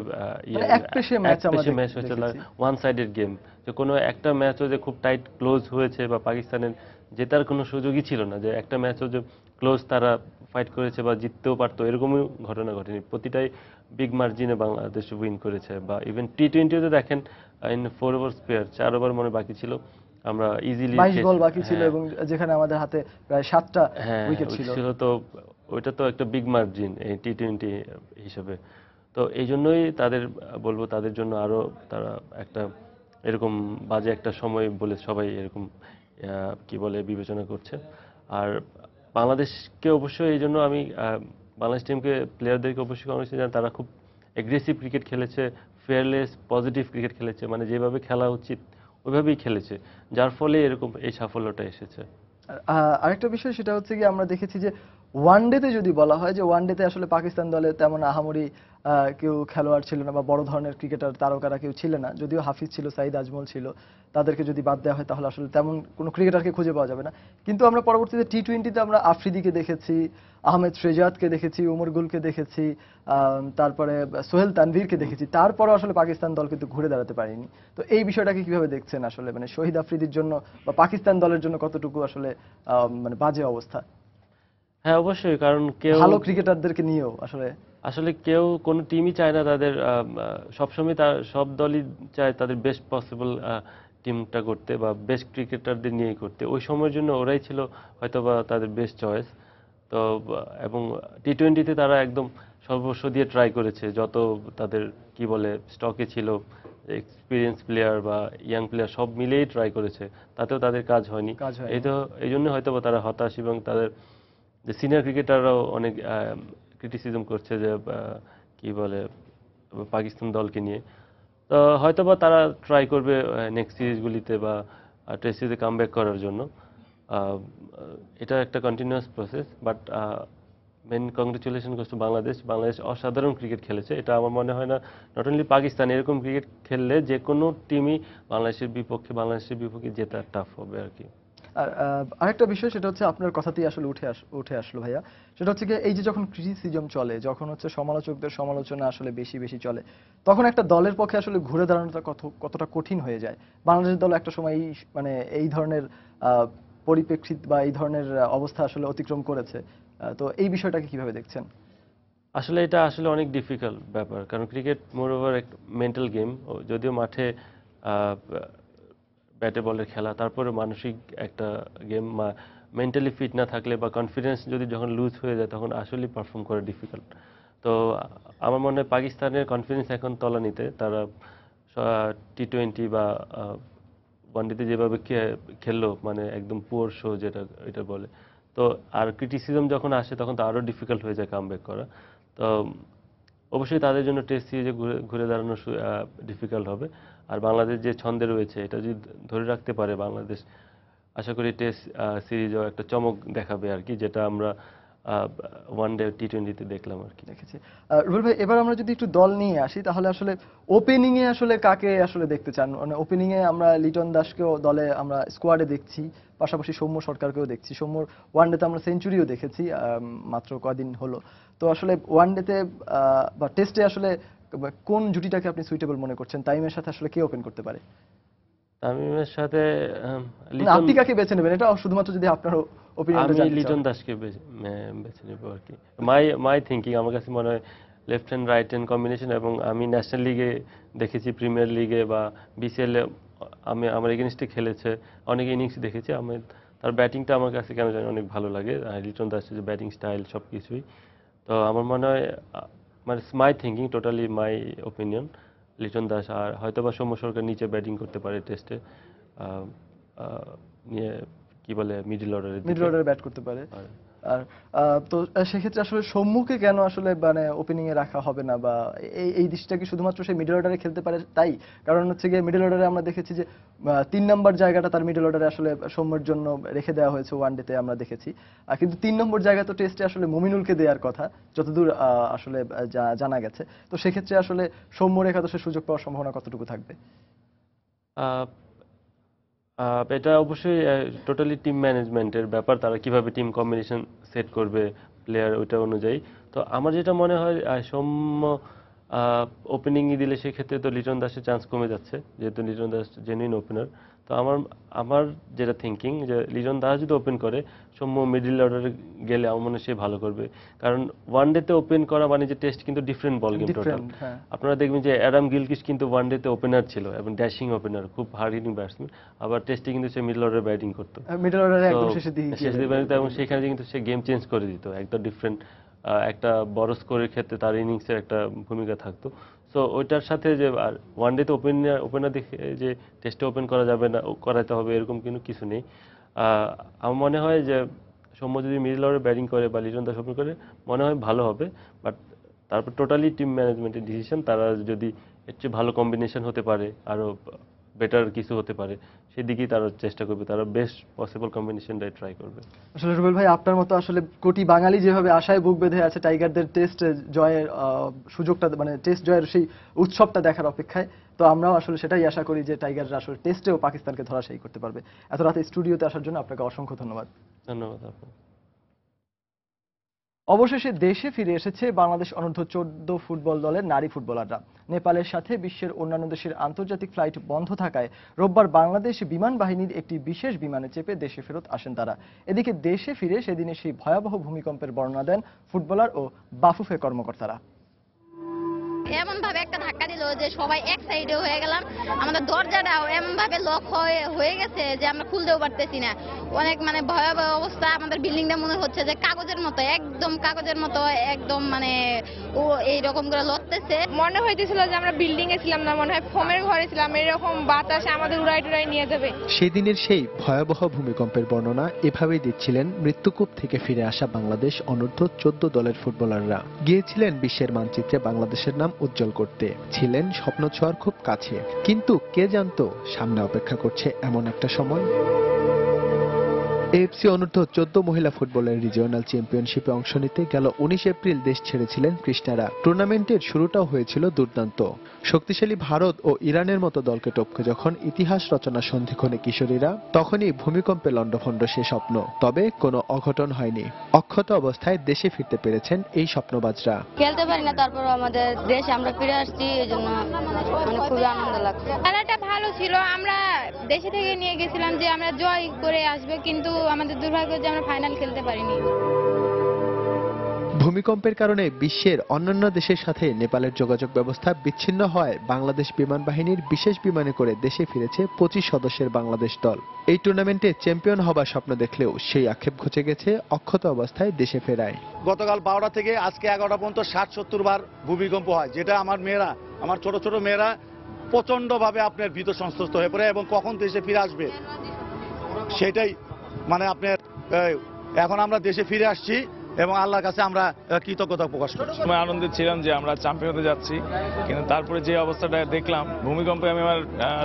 মানে একপেশে ম্যাচ আমরা ম্যাচ হচ্ছে, দেখেছি। ওয়ান সাইডেড গেম, যে কোনো একটা ম্যাচও যে খুব টাইট ক্লোজ হয়েছে বা পাকিস্তানের জেতার কোনো সুযোগই ছিল না, যে একটা ম্যাচও যে ক্লোজ তারা ফাইট করেছে বা জিততেও পারতো, এরকমই ঘটনা ঘটেনি। প্রতিটাই বিগ মার্জিনে বাংলাদেশ উইন করেছে। বা ইভেন টি-20তে দেখেন, ইন 4 ওভার স্পেয়ার 4 ওভার মনে বাকি ছিল, আমরা ইজিলি 22 বল বাকি ছিল এবং যেখানে আমাদের হাতে প্রায় 7টা উইকেট ছিল। তো ওইটা তো একটা বিগ মার্জিন এই টি-20 হিসেবে। তো এই জন্যই তাদের বলবো, তাদের জন্য আরো তারা একটা এরকম বাজে একটা সময় বলে সবাই এরকম কি বলে বিবেচনা করছে। আর বাংলাদেশকে অবশ্যই এই জন্য আমি বাংলাদেশ টিমকে প্লেয়ারদেরকে অবশ্যই কংগ্রেস জানাই, তারা খুব এগ্রেসিভ ক্রিকেট খেলেছে, ফেয়ারলেস পজিটিভ ক্রিকেট খেলেছে, মানে যেভাবে খেলা উচিত ওইভাবেই খেলেছে, যার ফলে এরকম এই সাফল্যটা এসেছে। আরেকটা বিষয় সেটা হচ্ছে কি, আমরা দেখেছি যে ওয়ানডেতে যদি বলা হয় যে ওয়ানডেতে আসলে পাকিস্তান দলে তেমন আহামরি কেউ খেলোয়াড় ছিল না বা বড় ধরনের ক্রিকেটার তারকারা কেউ ছিল না, যদিও হাফিজ ছিল, সাইদ আজমল ছিল, তাদেরকে যদি বাদ দেওয়া হয় তাহলে আসলে তেমন কোনো ক্রিকেটারকে খুঁজে পাওয়া যাবে না। কিন্তু আমরা পরবর্তীতে টি-20তে আমরা আফ্রিদিকে দেখেছি, আহমেদ শেহজাদকে দেখেছি, উমর গুলকে দেখেছি, তারপরে সোহেল তানভীরকে দেখেছি, তারপরও আসলে পাকিস্তান দল কিন্তু ঘুরে দাঁড়াতে পারেনি। তো এই বিষয়টাকে কিভাবে দেখছেন আসলে, মানে শহীদ আফ্রিদির জন্য বা পাকিস্তান দলের জন্য কতটুকু আসলে মানে বাজে অবস্থা? হ্যাঁ অবশ্যই, কারণ কেউ ভালো ক্রিকেটারদেরকে নিয়েও আসলে আসলে কেউ কোনো টিমই চায় না তাদের সবসময় তার সব দলই চায় তাদের বেস্ট পসিবল টিমটা করতে বা বেস্ট ক্রিকেটারদের নিয়েই করতে। ওই সময়ের জন্য ওরাই ছিল হয়তোবা তাদের বেস্ট চয়েস। তো এবং টি-20তে তারা একদম সর্বস্ব দিয়ে ট্রাই করেছে, যত তাদের কি বলে স্টকে ছিল, এক্সপিরিয়েন্স প্লেয়ার বা ইয়াং প্লেয়ার সব মিলেই ট্রাই করেছে, তাতেও তাদের কাজ হয়নি। এই জন্য হয়তোবা তারা হতাশ, এবং তাদের যে সিনিয়র ক্রিকেটাররাও অনেক ক্রিটিসিজম করছে যে কি বলে পাকিস্তান দলকে নিয়ে। তো হয়তোবা তারা ট্রাই করবে নেক্সট সিরিজগুলিতে বা টেস্ট সিরিজে কামব্যাক করার জন্য। এটা একটা continuous process, but main congratulation goes to Bangladesh. Bangladesh অসাধারণ ক্রিকেট খেলেছে, এটা আমার মনে হয় না নট অনলি পাকিস্তান, এরকম ক্রিকেট খেললে যে কোনো টিমই বাংলাদেশের বিপক্ষে জেতা টাফ হবে আর কি। আর আরেকটা বিষয়, সেটা হচ্ছে আপনার কথাতেই আসলে উঠে আসলো ভাইয়া, সেটা হচ্ছে কি এই যে যখন ক্রিটিসিজম চলে, যখন হচ্ছে সমালোচকদের সমালোচনা আসলে বেশি বেশি চলে, তখন একটা দলের পক্ষে আসলে ঘুরে দাঁড়ানোটা কতটা কঠিন হয়ে যায়। বাংলাদেশ দল একটা সময় মানে এই ধরনের পরিপ্রেক্ষিত বা এই ধরনের অবস্থা আসলে অতিক্রম করেছে। তো এই বিষয়টাকে কিভাবে দেখছেন? আসলে এটা আসলে অনেক ডিফিকাল্ট ব্যাপার, কারণ ক্রিকেট মোর ওভার এক মেন্টাল গেম। যদিও মাঠে ব্যাটে বলের খেলা, তারপরে মানসিক একটা গেম। মেন্টালি ফিট না থাকলে বা কনফিডেন্স যদি যখন লুজ হয়ে যায় তখন আসলে পারফর্ম করা ডিফিকাল্ট। তো আমার মনে হয় পাকিস্তানের কনফিডেন্স এখন তলানিতে। তারা টি-20 বা ওয়ানডেতে যেভাবে খেললো, মানে একদম পুয়ার শো যেটা এটা বলে। তো আর ক্রিটিসিজম যখন আসে তখন তো আরও ডিফিকাল্ট হয়ে যায় কামব্যাক করা। তো অবশ্যই তাদের জন্য টেস্ট সিরিজে ঘুরে দাঁড়ানো ডিফিকাল্ট হবে। আর বাংলাদেশ যে ছন্দে রয়েছে এটা যদি ধরে রাখতে পারে বাংলাদেশ, আশা করি টেস্ট সিরিজও একটা চমক দেখাবে আর কি, যেটা আমরা ওয়ানডে টি-20তে দেখলাম আর কি। দেখেছি। রুবেল ভাই, এবার আমরা যদি একটু দল নিয়ে আসি, তাহলে আসলে ওপেনিং এ আসলে কাকে আসলে দেখতে চান? মানে ওপেনিং এ আমরা লিটন দাসকেও দলে আমরা স্কোয়াডে দেখছি, পাশাপাশি সৌম্য সরকারকেও দেখছি। সৌম্যর ওয়ানডেতে আমরা সেঞ্চুরিও দেখেছি মাত্র কদিন হলো। তো আসলে ওয়ানডেতে বা টেস্টে আসলে কোন জুটিটাকে আপনি সুইটেবল মনে করছেন? তামিমের সাথে আসলে কে ওপেন করতে পারে? তামিমের সাথে মানে আপনি কাকে বেছে নেবেন, এটা শুধুমাত্র যদি আপনার ওপিনিয়নটা আমি জানতে লিটন চান। দাসকে বেছে নেব আর কি। মাই থিঙ্কিং, আমার কাছে মনে হয় left hand right hand combination, এবং আমি ন্যাশনাল লিগে দেখেছি, প্রিমিয়ার লিগে বা বিসিএল এ আমার এগেনস্টে খেলেছে, অনেক ইনিংস দেখেছি। তার ব্যাটিংটা আমার কাছে কেন জানি অনেক ভালো লাগে, আর লিটন দাসের যে ব্যাটিং স্টাইল সব কিছুই। তো আমার মনে হয় মানে my thinking, totally my opinion, Liton Das. আর হয়তো বা সৌম্য সরকার নিচে ব্যাটিং করতে পারে টেস্টে, নিয়ে কি বলে মিডল অর্ডারে ব্যাট করতে পারে। আর তো সেক্ষেত্রে আসলে সৌম্যকে কেন আসলে মানে ওপেনিং এ রাখা হবে না, বা এই দৃষ্টিটা কি শুধুমাত্র সে মিডল অর্ডারে খেলতে পারে তাই? কারণ হচ্ছে গিয়ে মিডল অর্ডারে আমরা দেখেছি যে 3 নম্বর জায়গাটা তার মিডল অর্ডারে আসলে সৌম্যের জন্য রেখে দেওয়া হয়েছে ওয়ানডেতে আমরা দেখেছি। কিন্তু 3 নম্বর জায়গা তো টেস্টে আসলে মুমিনুলকে দেওয়ার কথা, যতদূর আসলে জানা গেছে। তো সেক্ষেত্রে আসলে সৌম্যর একাদশে সুযোগ পাওয়ার সম্ভাবনা কতটুকু থাকবে? এটা অবশ্যই টোটালি টিম ম্যানেজমেন্টের ব্যাপার, তারা কিভাবে টিম কম্বিনেশন সেট করবে প্লেয়ার ওইটা অনুযায়ী। তো আমার যেটা মনে হয় সৌম্য ওপেনিংয়ে দিলে সেক্ষেত্রে তো লিটন দাসের চান্স কমে যাচ্ছে, যেহেতু লিটন দাস জেনুইন ওপেনার। তো আমার যেটা থিঙ্কিং, যে লিটন দাস যদি ওপেন করে, সৌম্য মিডল অর্ডারে গেলে আমার মনে হয় সে ভালো করবে। কারণ ওয়ানডেতে ওপেন করা মানে যে টেস্ট কিন্তু ডিফারেন্ট বল গেম টোটাল। আপনারা দেখবেন যে অ্যাডাম গিলক্রিস্ট কিন্তু ওয়ানডেতে ওপেনার ছিল এবং ড্যাশিং ওপেনার, খুব হার্ড হিটিং ব্যাটসম্যান। আবার টেস্টে কিন্তু সে মিডল অর্ডারে ব্যাটিং করতো, মিডল অর্ডারে একদম শেষের দিকে, এবং সেখানে কিন্তু সে গেম চেঞ্জ করে দিত, একদম ডিফারেন্ট একটা বড় স্কোরের ক্ষেত্রে তার ইনিংসের একটা ভূমিকা থাকতো। সো ওইটার সাথে যে আর ওয়ানডেতে ওপেনার দেখে যে টেস্টে ওপেন করা যাবে না, করাতে হবে এরকম কিন্তু কিছু নেই। আমার মনে হয় যে সৌম্য যদি মিডল অর্ডারে ব্যাটিং করে বা লিটন দাস ওপেন করে, মনে হয় ভালো হবে। বাট তারপর টোটালি টিম ম্যানেজমেন্টের ডিসিশন, তারা যদি এর চেয়ে ভালো কম্বিনেশন হতে পারে, আরও বেটার কিছু হতে পারে, সেদিকেই তারা চেষ্টা করবে, তারা বেস্ট পসিবল কম্বিনেশনটাই ট্রাই করবে। আসলে রুবেল ভাই, আপনার মতো আসলে কোটি বাঙালি যেভাবে আশায় বুক বেঁধে আছে টাইগারদের টেস্ট জয়ের সুযোগটা, মানে টেস্ট জয়ের সেই উৎসবটা দেখার অপেক্ষায়, তো আমরাও আসলে সেটাই আশা করি যে টাইগাররা আসলে টেস্টেও পাকিস্তানকে ধরাশায়ী করতে পারবে। এত রাতে স্টুডিওতে আসার জন্য আপনাকে অসংখ্য ধন্যবাদ। ধন্যবাদ আপনাকে। অবশেষে দেশে ফিরে এসেছে বাংলাদেশ অনূর্ধ্ব-14 ফুটবল দলের নারী ফুটবলাররা। নেপালের সাথে বিশ্বের অন্যান্য দেশের আন্তর্জাতিক ফ্লাইট বন্ধ থাকায় রোববার বাংলাদেশ বিমান বাহিনীর একটি বিশেষ বিমানে চেপে দেশে ফেরত আসেন তারা। এদিকে দেশে ফিরে সেদিনে সেই ভয়াবহ ভূমিকম্পের বর্ণনা দেন ফুটবলার ও বাফুফে কর্মকর্তারা। এমন ভাবে একটা ধাক্কা দিল যে সবাই এক সাইডে হয়ে গেলাম, আমাদের দরজাটাও এমন ভাবে লক হয়ে গেছে যে আমরা খুলতেও পারতেছি না। অনেক মানে ভয়াবহ অবস্থা। আমাদের বিল্ডিংটা মনে হচ্ছে যে কাগজের মতো, একদম কাগজের মতো, একদম মানে ও এইরকম করে লড়তেছে। মনে হইতেছিল যে আমরা বিল্ডিং এ ছিলাম না, মনে হয় ফোমের ঘরে ছিলাম, এরকম বাতাসে আমাদের উড়াই টুড়াই নিয়ে যাবে। সেদিনের সেই ভয়াবহ ভূমিকম্পের বর্ণনা এভাবেই দিচ্ছিলেন মৃত্যুকূপ থেকে ফিরে আসা বাংলাদেশ অনূর্ধ্ব-14 দলের ফুটবলাররা। গিয়েছিলেন বিশ্বের মানচিত্রে বাংলাদেশের নাম উজ্জ্বল করতে, ছিলেন স্বপ্ন ছোঁয়ার খুব কাছে। কিন্তু কে জানতো সামনে অপেক্ষা করছে এমন একটা সময়। এএফসি অনূর্ধ্ব 14 মহিলা ফুটবলের রিজিওনাল চ্যাম্পিয়নশিপে অংশ নিতে গেল 19 এপ্রিল দেশ ছেড়েছিলেন কৃষ্ণারা। টুর্নামেন্টের শুরুটাও হয়েছিল দুর্দান্ত। শক্তিশালী ভারত ও ইরানের মতো দলকে টপকে যখন ইতিহাস রচনা সন্ধিক্ষণে কিশোরীরা, তখনই ভূমিকম্পে লণ্ডভণ্ড সে স্বপ্ন। তবে কোনো অঘটন হয়নি। অক্ষত অবস্থায় দেশে ফিরতে পেরেছেন এই স্বপ্নবাজরা। খেলতে পারি না, তারপর আমাদের দেশে আমরা ফিরে আসছি, এই জন্য খুবই আনন্দ লাগছে। খেলাটা ভালো ছিল, আমরা দেশে থেকে নিয়ে গেছিলাম যে আমরা জয় করে আসবো, কিন্তু আমাদের দুর্ভাগ্য যে আমরা ফাইনাল খেলতে পারিনি। ভূমিকম্পের কারণে বিশ্বের অন্যান্য দেশের সাথে নেপালের যোগাযোগ ব্যবস্থা বিচ্ছিন্ন হয়। বাংলাদেশ বিমান বাহিনীর বিশেষ বিমানে করে দেশে ফিরেছে 25 সদস্যের বাংলাদেশ দল। এই টুর্নামেন্টে চ্যাম্পিয়ন হবার স্বপ্ন দেখলেও সেই আক্ষেপ ঘুচে গেছে অক্ষত অবস্থায় দেশে ফেরায়। গতকাল 12টা থেকে আজকে 11টা পর্যন্ত 60-70 বার ভূমিকম্প হয়, যেটা আমার ছোট ছোট মেয়েরা প্রচন্ডভাবে আপনার ভীত সন্ত্রস্ত হয়ে পড়ে এবং কখন দেশে ফিরে আসবে সেটাই আপনার এখন আমরা দেশে ফিরে আসছি এবং আল্লাহর কাছে আমরা কৃতজ্ঞতা প্রকাশ করছি। আমি আনন্দিত ছিলাম যে আমরা চ্যাম্পিয়ন হতে যাচ্ছি, কিন্তু তারপরে যে অবস্থাটা দেখলাম ভূমিকম্পে, আমি আমার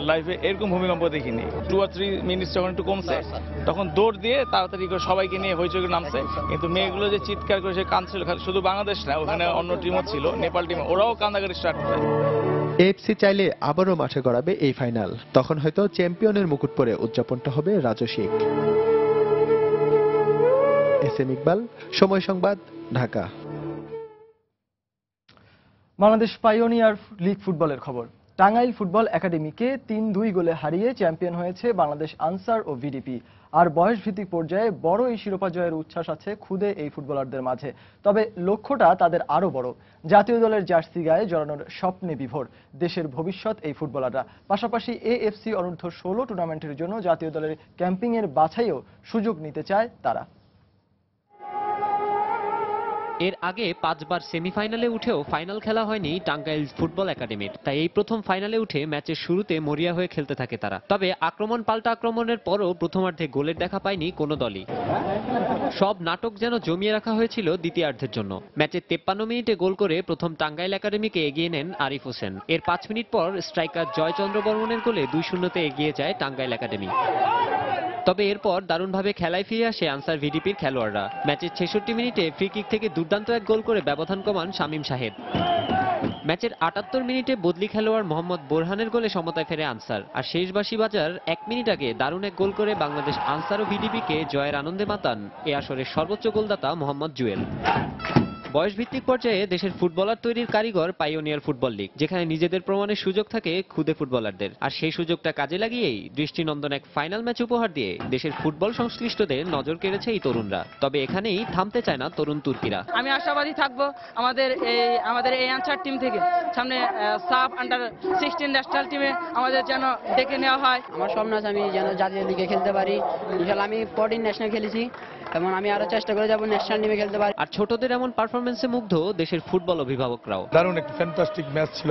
লাইফে এরকম ভূমিকম্প দেখিনি। 2 or 3 মিনিটস যখন একটু কমছে তখন দৌড় দিয়ে তাড়াতাড়ি করে সবাইকে নিয়ে হইচই করে নামছে, কিন্তু মেয়েগুলো যে চিৎকার করে সে কাঁদছিল, শুধু বাংলাদেশ না, ওখানে অন্য টিমও ছিল, নেপাল টিম, ওরাও কান্দাকাটি স্টার্ট করে। এএফসি চাইলে আবারও মাঠে গড়াবে এই ফাইনাল। তখন হয়তো চ্যাম্পিয়নের মুকুট পরে উদযাপনটা হবে রাজস্বিক। এস এম ইকবাল, সময় সংবাদ, ঢাকা। বাংলাদেশ পাইওনিয়ার লিগ ফুটবলের খবর। টাঙ্গাইল ফুটবল একাডেমিকে 3-2 গোলে হারিয়ে চ্যাম্পিয়ন হয়েছে বাংলাদেশ আনসার ও ভিডিপি। আর বয়সভিত্তিক পর্যায়ে বড় এই শিরোপা জয়ের উচ্ছ্বাস আছে খুদে এই ফুটবলারদের মাঝে। তবে লক্ষ্যটা তাদের আরো বড়, জাতীয় দলের জার্সি গায়ে জড়ানোর স্বপ্নে বিভোর দেশের ভবিষ্যৎ এই ফুটবলাররা। পাশাপাশি এএফসি অনূর্ধ্ব 16 টুর্নামেন্টের জন্য জাতীয় দলের ক্যাম্পিংয়ের বাছাইও সুযোগ নিতে চায় তারা। এর আগে 5 বার সেমিফাইনালে উঠেও ফাইনাল খেলা হয়নি টাঙ্গাইল ফুটবল একাডেমির। তাই এই প্রথম ফাইনালে উঠে ম্যাচের শুরুতে মরিয়া হয়ে খেলতে থাকে তারা। তবে আক্রমণ পাল্টা আক্রমণের পরও প্রথমার্ধে গোলের দেখা পায়নি কোনো দলই। সব নাটক যেন জমিয়ে রাখা হয়েছিল দ্বিতীয়ার্ধের জন্য। ম্যাচের 53 মিনিটে গোল করে প্রথম টাঙ্গাইল একাডেমিকে এগিয়ে নেন আরিফ হোসেন। এর 5 মিনিট পর স্ট্রাইকার জয়চন্দ্র বর্মনের গোলে 2-0-তে এগিয়ে যায় টাঙ্গাইল একাডেমি। তবে এরপর দারুণভাবে খেলায় ফিরে আসে আনসার ভিডিপির খেলোয়াড়রা। ম্যাচের 66 মিনিটে ফ্রি কিক থেকে দুর্দান্ত এক গোল করে ব্যবধান কমান শামীম শাহেদ। ম্যাচের 78 মিনিটে বদলি খেলোয়াড় মোহাম্মদ বোরহানের গোলে সমতায় ফেরে আনসার। আর শেষ বাঁশি বাজার 1 মিনিট আগে দারুণ এক গোল করে বাংলাদেশ আনসার ও ভিডিপিকে জয়ের আনন্দে মাতান এ আসরের সর্বোচ্চ গোলদাতা মোহাম্মদ জুয়েল। বয়সভিত্তিক পর্যায়ে দেশের ফুটবলার তৈরির কারিগর পাইওনিয়ার ফুটবল লীগ, যেখানে নিজেদের প্রমাণের সুযোগ থাকে খুদে ফুটবলারদের। আর সেই সুযোগটা কাজে লাগিয়েই দৃষ্টিনন্দন এক ফাইনাল ম্যাচ উপহার দিয়ে দেশের ফুটবল সংশ্লিষ্টদের নজর কেড়েছে এই তরুণরা। তবে এখানেই থামতে চায় না তরুণ তুর্কিরা। আমি আশাবাদী থাকবো আমাদের এই আনসার টিম থেকে সামনে সাব আন্ডার 16 ন্যাশনাল টিমে আমাদের যেন ডেকে নেওয়া হয়। আমার স্বপ্ন আছে আমি যেন জাতীয় লিগে খেলতে পারি। ইনশাআল্লাহ আমি 14 ন্যাশনাল খেলেছি এবং আমি আরো চেষ্টা করে যাব ন্যাশনাল টিমে খেলতে পারি। আর ছোটদের এমন পারফরমেন্সে মুগ্ধ দেশের ফুটবল অভিভাবকরাও। দারুণ একটা ফ্যান্টাস্টিক ম্যাচ ছিল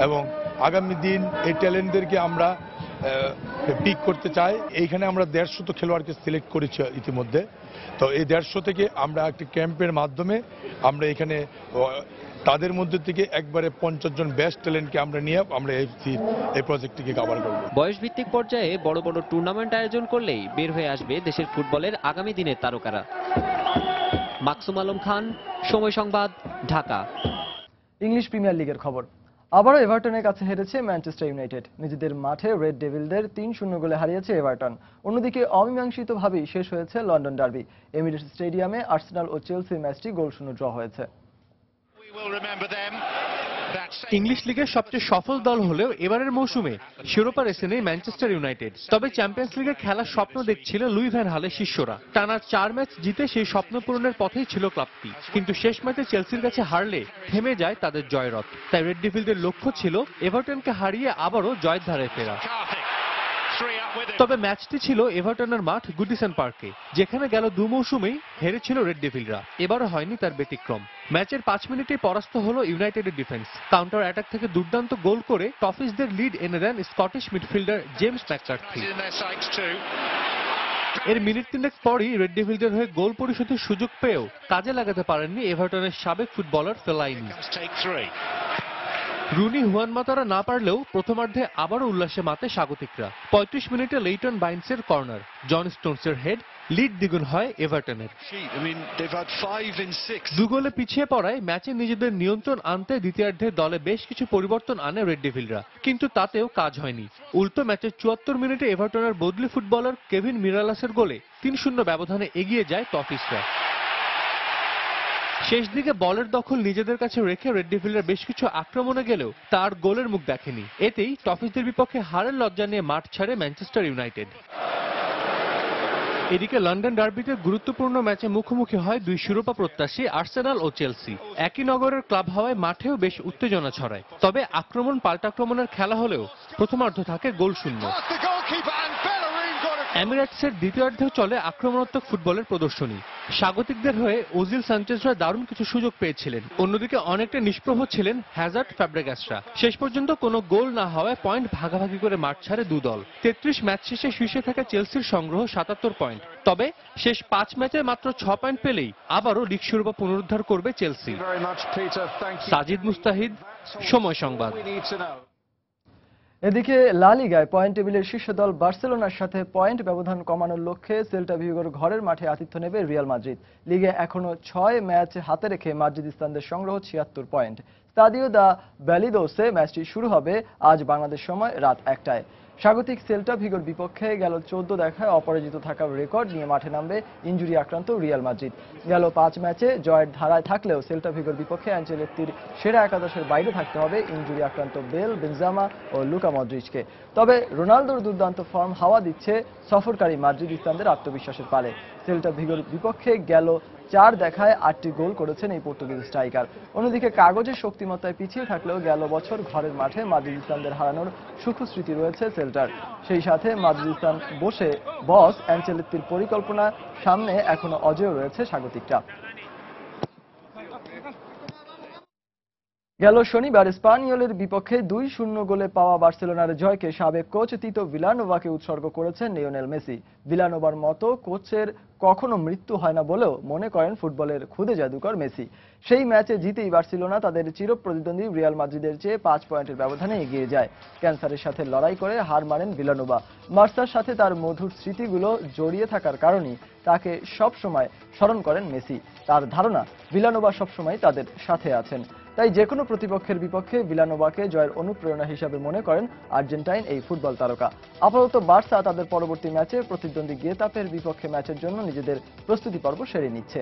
এবং আগামী দিন এই ট্যালেন্টদেরকে আমরা পিক করতে চাই। এইখানে আমরা 150 খেলোয়াড়কে সিলেক্ট করেছি ইতিমধ্যে। তো এই 150 থেকে আমরা একটি ক্যাম্পের মাধ্যমে আমরা এখানে তাদের মধ্যে থেকে একবারে 50 জন বেস্ট ট্যালেন্টকে আমরা নিয়ে আমরা এই প্রজেক্টটিকে কভার করব। বয়সভিত্তিক পর্যায়ে বড় বড় টুর্নামেন্ট আয়োজন করলেই বের হয়ে আসবে দেশের ফুটবলের আগামী দিনের তারকারা। মাকসুম আলম খান, সময় সংবাদ, ঢাকা। ইংলিশ প্রিমিয়ার লিগের খবর। আবারও এভারটনের কাছে হেরেছে ম্যানচেস্টার ইউনাইটেড। নিজেদের মাঠে রেড ডেভিলদের 3-0 গোলে হারিয়েছে এভারটন। অন্যদিকে অমীমাংসিতভাবেই শেষ হয়েছে লন্ডন ডার্বি। এমিরেটস স্টেডিয়ামে আর্সেনাল ও চেলসির ম্যাচটি গোলশূন্য ড্র হয়েছে। ইংলিশ লিগের সবচেয়ে সফল দল হলেও এবারের মৌসুমে শিরোপা রেসে নেই ম্যানচেস্টার ইউনাইটেড। তবে চ্যাম্পিয়ন্স লিগে খেলার স্বপ্ন দেখছিল লুই ভ্যান হালের শিষ্যরা। টানা 4 ম্যাচ জিতে সেই স্বপ্ন পূরণের পথেই ছিল ক্লাবটি। কিন্তু শেষ ম্যাচে চেলসির কাছে হারলে থেমে যায় তাদের জয়রথ। তাই রেড ডেভিলদের লক্ষ্য ছিল এভারটনকে হারিয়ে আবারও জয়ের ধারায় ফেরা। তবে ম্যাচটি ছিল এভারটনের মাঠ গুডিসন পার্কে, যেখানে গেল 2 মৌসুমেই হেরেছিল রেড ডেভিলরা। এবারও হয়নি তার ব্যতিক্রম। ম্যাচের 5 মিনিটে পরাস্ত হলো ইউনাইটেডের ডিফেন্স। কাউন্টার অ্যাটাক থেকে দুর্দান্ত গোল করে টফিসদের লিড এনে দেন স্কটিশ মিডফিল্ডার জেমস ম্যাককার্থি। এর মিনিট 3 পরই রেড ডেভিলদের হয়ে গোল পরিশোধের সুযোগ পেয়েও কাজে লাগাতে পারেননি এভারটনের সাবেক ফুটবলার ফেলাইনি। রুনি হুয়ান মাতারা না পারলেও প্রথমার্ধে আবারও উল্লাসে মাতে স্বাগতিকরা। 35 মিনিটে লেইটন বাইন্সের কর্নার, জন স্টোনসের হেড লিড দ্বিগুণ হয় এভারটনের। 2 গোলে পিছিয়ে পড়ায় ম্যাচে নিজেদের নিয়ন্ত্রণ আনতে দ্বিতীয়ার্ধে দলে বেশ কিছু পরিবর্তন আনে রেড ডেভিলরা, কিন্তু তাতেও কাজ হয়নি। উল্টো ম্যাচের 74 মিনিটে এভারটনের বদলি ফুটবলার কেভিন মিরালাসের গোলে 3-0 ব্যবধানে এগিয়ে যায় টফিসরা। শেষ দিকে বলের দখল নিজেদের কাছে রেখে রেড ডেভিলরা বেশ কিছু আক্রমণে গেলেও তার গোলের মুখ দেখেনি। এতেই টফিসদের বিপক্ষে হারের লজ্জা নিয়ে মাঠ ছাড়ে ম্যানচেস্টার ইউনাইটেড। এদিকে লন্ডন ডার্বিতে গুরুত্বপূর্ণ ম্যাচে মুখোমুখি হয় দুই শিরোপা প্রত্যাশী আর্সেনাল ও চেলসি। একই নগরের ক্লাব হওয়ায় মাঠেও বেশ উত্তেজনা ছড়ায়। তবে আক্রমণ পাল্টাক্রমণের খেলা হলেও প্রথমার্ধ থাকে গোলশূন্য। এমিরেটসের দ্বিতীয়ার্ধেও চলে আক্রমণাত্মক ফুটবলের প্রদর্শনী। স্বাগতিকদের হয়ে ওজিল সানচেজরা দারুণ কিছু সুযোগ পেয়েছিলেন, অন্যদিকে অনেকটা নিষ্প্রভ ছিলেন হ্যাজার্ড ফ্যাব্রেগাসরা। শেষ পর্যন্ত কোনো গোল না হওয়ায় পয়েন্ট ভাগাভাগি করে মাঠ ছাড়ে দল। 33 ম্যাচ শেষে শীর্ষে থাকা চেলসির সংগ্রহ 77 পয়েন্ট। তবে শেষ 5 ম্যাচে মাত্র 6 পয়েন্ট পেলেই আবারও লিগ শিরোপা পুনরুদ্ধার করবে চেলসি। সাজিদ মুস্তাহিদ, সময় সংবাদ। এদিকে লা লিগায় পয়েন্ট টেবিলের শীর্ষ দল বার্সেলোনার সাথে পয়েন্ট ব্যবধান কমানোর লক্ষ্যে সেল্টা ভিগোর ঘরের মাঠে আতিথ্য নেবে রিয়াল মাদ্রিদ। লিগে এখনো 6 ম্যাচ হাতে রেখে মাদ্রিদিস্তানদের সংগ্রহ 76 পয়েন্ট। স্তাদিও দা ব্যালিদোসে ম্যাচটি শুরু হবে আজ বাংলাদেশ সময় রাত 1টায়। স্বাগতিক সেল্টা ভিগোর বিপক্ষে গেল 14 দেখায় অপরাজিত থাকার রেকর্ড নিয়ে মাঠে নামবে ইনজুরি আক্রান্ত রিয়াল মাদ্রিদ। গেল 5 ম্যাচে জয়ের ধারায় থাকলেও সেল্টা ভিগোর বিপক্ষে অ্যানচেলত্তির সেরা একাদশের বাইরে থাকতে হবে ইনজুরি আক্রান্ত বেল, বেনজামা ও লুকা মদ্রিচকে। তবে রোনালদোর দুর্দান্ত ফর্ম হাওয়া দিচ্ছে সফরকারী মাদ্রিদিস্তানদের আত্মবিশ্বাসের পারে। সেল্টা ভিগোর বিপক্ষে গেল 4 দেখায় 8টি গোল করেছেন এই পর্তুগিজ স্ট্রাইকার। অন্যদিকে কাগজের শক্তিমত্তায় পিছিয়ে থাকলেও গেল বছর ঘরের মাঠে মাদ্রিদিস্তানদের হারানোর সুখস্মৃতি রয়েছে সেল্টার। সেই সাথে মাদ্রিদিস্তান বস অ্যানচেলত্তির পরিকল্পনা সামনে এখনো অজেয় রয়েছে স্বাগতিকরা। গেল শনিবার স্পানিওলের বিপক্ষে 2-0 গোলে পাওয়া বার্সেলোনার জয়কে সাবেক কোচ তিতো ভিলানোভাকে উৎসর্গ করেছেন লিওনেল মেসি। ভিলানোভার মতো কোচের কখনো মৃত্যু হয় না বলেও মনে করেন ফুটবলের খুদে জাদুকর মেসি। সেই ম্যাচে জিতেই বার্সেলোনা তাদের চিরপ্রতিদ্বন্দ্বী রিয়াল মাদ্রিদের চেয়ে 5 পয়েন্টের ব্যবধানে এগিয়ে যায়। ক্যান্সারের সাথে লড়াই করে হার মানেন ভিলানোভা। বার্সার সাথে তার মধুর স্মৃতিগুলো জড়িয়ে থাকার কারণেই তাকে সবসময় স্মরণ করেন মেসি। তার ধারণা ভিলানোভা সবসময় তাদের সাথে আছেন। তাই যে কোনো প্রতিপক্ষের বিপক্ষে ভিলানোভাকে জয়ের অনুপ্রেরণা হিসাবে মনে করেন আর্জেন্টাইন এই ফুটবল তারকা। আপাতত বার্সা তাদের পরবর্তী ম্যাচে প্রতিদ্বন্দ্বী গেতাফের বিপক্ষে ম্যাচের জন্য নিজেদের প্রস্তুতি পর্ব সেরে নিচ্ছে।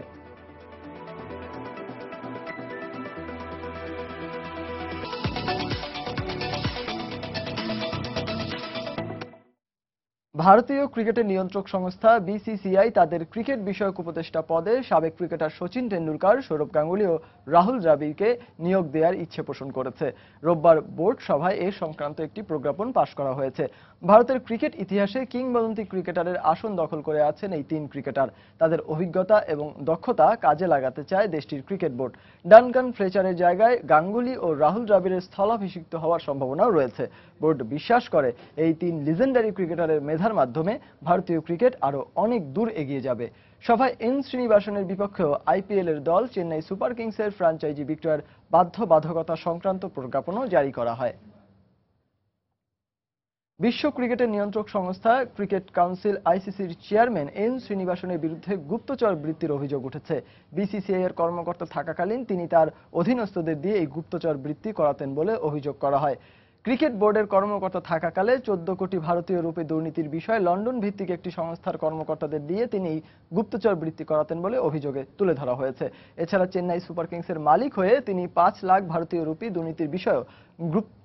ভারতীয় ক্রিকেটের নিয়ন্ত্রক সংস্থা বিসিসিআই তাদের ক্রিকেট বিষয়ক উপদেষ্টা পদে সাবেক ক্রিকেটার সচিন টেন্ডুলকার, সৌরভ গাঙ্গুলি ও রাহুল দ্রাবিড়কে নিয়োগ দেওয়ার ইচ্ছে পোষণ করেছে। রোববার বোর্ড সভায় এ সংক্রান্ত একটি প্রজ্ঞাপন পাশ করা হয়েছে। ভারতের ক্রিকেট ইতিহাসে কিংবদন্তি ক্রিকেটারের আসন দখল করে আছেন এই 3 ক্রিকেটার। তাদের অভিজ্ঞতা এবং দক্ষতা কাজে লাগাতে চায় দেশটির ক্রিকেট বোর্ড। ডানকান ফ্লেচারের জায়গায় গাঙ্গুলি ও রাহুল দ্রাবিড়ের স্থলাভিষিক্ত হওয়ার সম্ভাবনাও রয়েছে। বোর্ড বিশ্বাস করে এই 3 লিজেন্ডারি ক্রিকেটারের মেধার মাধ্যমে ভারতীয় ক্রিকেট আরো অনেক দূর এগিয়ে যাবে। সভায় এন শ্রীনিবাসনের বিপক্ষেও আইপিএল এর দল চেন্নাই সুপার কিংসের ফ্র্যাঞ্চাইজি বিক্রয়ের বাধ্যবাধকতা সংক্রান্ত প্রজ্ঞাপনও জারি করা হয়। বিশ্ব ক্রিকেটের নিয়ন্ত্রক সংস্থা ক্রিকেট কাউন্সিল আইসিসির চেয়ারম্যান এন শ্রীনিবাসনের বিরুদ্ধে গুপ্তচর বৃত্তির অভিযোগ উঠেছে। বিসিসিআই এর কর্মকর্তা থাকাকালীন তিনি তার অধীনস্থদের দিয়ে এই গুপ্তচর বৃত্তি করাতেন বলে অভিযোগ করা হয়। ক্রিকেট বোর্ডের কর্মকর্তা থাকাকালে 14 কোটি ভারতীয় রুপি দুর্নীতির বিষয়ে লন্ডন ভিত্তিক একটি সংস্থার কর্মকর্তাদের দিয়ে তিনি গুপ্তচর বৃত্তি করাতেন বলে অভিযোগে তুলে ধরা হয়েছে। এছাড়া চেন্নাই সুপার কিংসের মালিক হয়ে তিনি 5 লাখ ভারতীয় রুপি দুর্নীতির বিষয়েও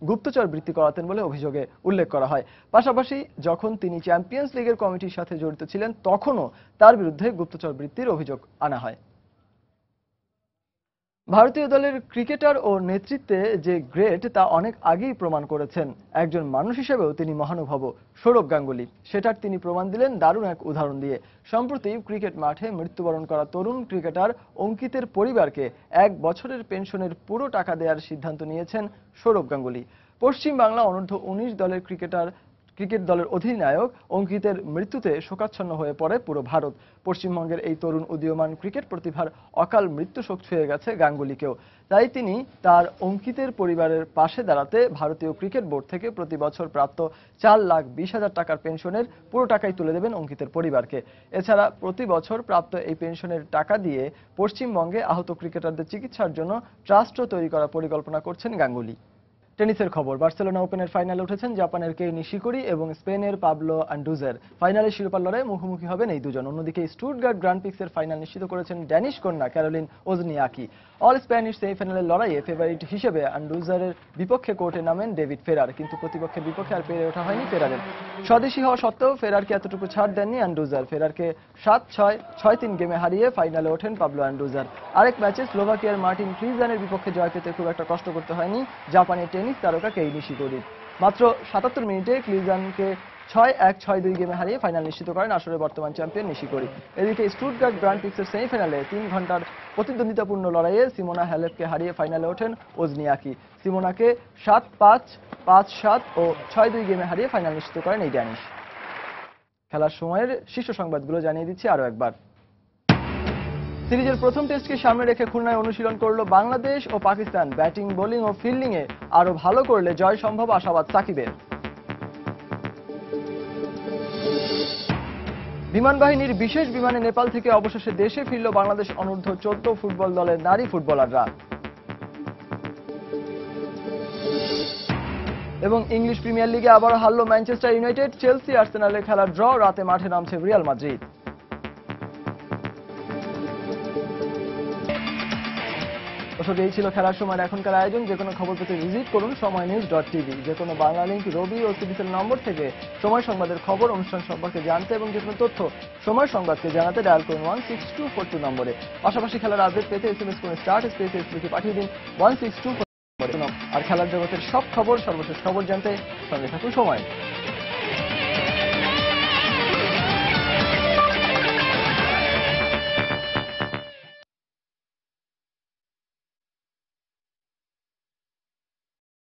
গুপ্তচর বৃত্তি করাতেন বলে অভিযোগে উল্লেখ করা হয়। পাশাপাশি যখন তিনি চ্যাম্পিয়ন্স লিগের কমিটির সাথে জড়িত ছিলেন তখনও তার বিরুদ্ধে গুপ্তচর বৃত্তির অভিযোগ আনা হয়। ভারতীয় দলের ক্রিকেটার ও নেতৃত্বে যে গ্রেট তা অনেক আগেই প্রমাণ করেছেন। একজন মানুষ হিসেবেও তিনি মহানুভব সৌরভ গাঙ্গুলি। সেটার তিনি প্রমাণ দিলেন দারুণ এক উদাহরণ দিয়ে। সম্প্রতি ক্রিকেট মাঠে মৃত্যুবরণ করা তরুণ ক্রিকেটার অঙ্কিতের পরিবারকে 1 বছরের পেনশনের পুরো টাকা দেওয়ার সিদ্ধান্ত নিয়েছেন সৌরভ গাঙ্গুলি। পশ্চিম বাংলা অনূর্ধ্ব 19 দলের ক্রিকেট দলের অধিনায়ক অঙ্কিতের মৃত্যুতে শোকাচ্ছন্ন হয়ে পড়ে পুরো ভারত। পশ্চিমবঙ্গের এই তরুণ উদীয়মান ক্রিকেট প্রতিভার অকাল মৃত্যু শোক ছুঁয়ে গেছে গাঙ্গুলিকেও। তাই তিনি তার অঙ্কিতের পরিবারের পাশে দাঁড়াতে ভারতীয় ক্রিকেট বোর্ড থেকে প্রতি বছর প্রাপ্ত 4,20,000 টাকার পেনশনের পুরো টাকাই তুলে দেবেন অঙ্কিতের পরিবারকে। এছাড়া প্রতি বছর প্রাপ্ত এই পেনশনের টাকা দিয়ে পশ্চিমবঙ্গে আহত ক্রিকেটারদের চিকিৎসার জন্য ট্রাস্টও তৈরি করার পরিকল্পনা করছেন গাঙ্গুলি। টেনিসের খবর, বার্সেলোনা ওপেনের ফাইনালে উঠেছেন জাপানের কেই নিশিকোরি এবং স্পেনের পাবলো আন্ডুজার। ফাইনালে শিরোপার লড়াইয়ে মুখোমুখি হবেন এই দুজন। অন্যদিকে স্টুটগার্ট গ্র্যান্ড পিক্সের ফাইনাল নিশ্চিত করেছেন ড্যানিশ কন্যা ক্যারোলিন ওজনিয়াকি। অল স্প্যানিশ সেমিফাইনালের লড়াইয়ে ফেভারিট হিসেবে আন্ডুজারের বিপক্ষে কোর্টে নামেন ডেভিড ফেরার, কিন্তু প্রতিপক্ষের বিপক্ষে আর পেরে ওঠা হয়নি ফেরারের। স্বদেশি হওয়া সত্ত্বেও ফেরারকে এতটুকু ছাড় দেননি আন্ডুজার। ফেরারকে 7-6, 6-3 গেমে হারিয়ে ফাইনালে ওঠেন পাবলো আন্ডুজার। আরেক ম্যাচে স্লোভাকিয়ার মার্টিন ক্রিজানের বিপক্ষে জয় পেতে খুব একটা কষ্ট করতে হয়নি জাপানের টেনিস তারকা কেই নিশিকোরি। মাত্র 77 মিনিটে ক্লিজানকে 6-1, 6-2 গেমে হারিয়ে ফাইনাল নিশ্চিত করেন আসরের বর্তমান চ্যাম্পিয়ন নিশিকোরি। এদিকে স্টুটগার্ট গ্র্যান্ড পিক্সের সেমিফাইনালে 3 ঘন্টার প্রতিদ্বন্দ্বিতাপূর্ণ লড়াইয়ে সিমোনা হ্যালেপকে হারিয়ে ফাইনালে ওঠেন ওজনিয়াকি। সিমোনাকে 7-5, 5-7 ও 6-2 গেমে হারিয়ে ফাইনাল নিশ্চিত করেন এই ড্যানিশ। খেলার সময়ের শীর্ষ সংবাদগুলো জানিয়ে দিচ্ছি আরো একবার। সিরিজের প্রথম টেস্টকে সামনে রেখে খুলনায় অনুশীলন করলো বাংলাদেশ ও পাকিস্তান। ব্যাটিং, বোলিং ও ফিল্ডিংয়ে আরো ভালো করলে জয় সম্ভব, আশাবাদ সাকিবের। বিমান বাহিনীর বিশেষ বিমানে নেপাল থেকে অবশেষে দেশে ফিরল বাংলাদেশ অনূর্ধ্ব 14 ফুটবল দলের নারী ফুটবলাররা। এবং ইংলিশ প্রিমিয়ার লিগে আবারও হারল ম্যানচেস্টার ইউনাইটেড। চেলসি আর্সেনালের খেলা ড্র, রাতে মাঠে নামছে রিয়াল মাদ্রিদ। দর্শক, এই ছিল খেলার সময়ের এখনকার আয়োজন। যে কোনো খবর পেতে ভিজিট করুন সময়নিউজ.tv। যে কোনো বাংলা লিংক, রবি ও সিবিসেল নম্বর থেকে সময় সংবাদের খবর, অনুষ্ঠান সম্পর্কে জানতে এবং যে কোনো তথ্য সময় সংবাদকে জানাতে ডায়াল করুন 16242 নম্বরে। পাশাপাশি খেলার আপডেট পেতে SMS করুন *SPACE লিখে পাঠিয়ে দিন 16242 নম্বরে। আর খেলার জগতের সব খবর, সর্বশেষ খবর জানতে সঙ্গে থাকুন সময়।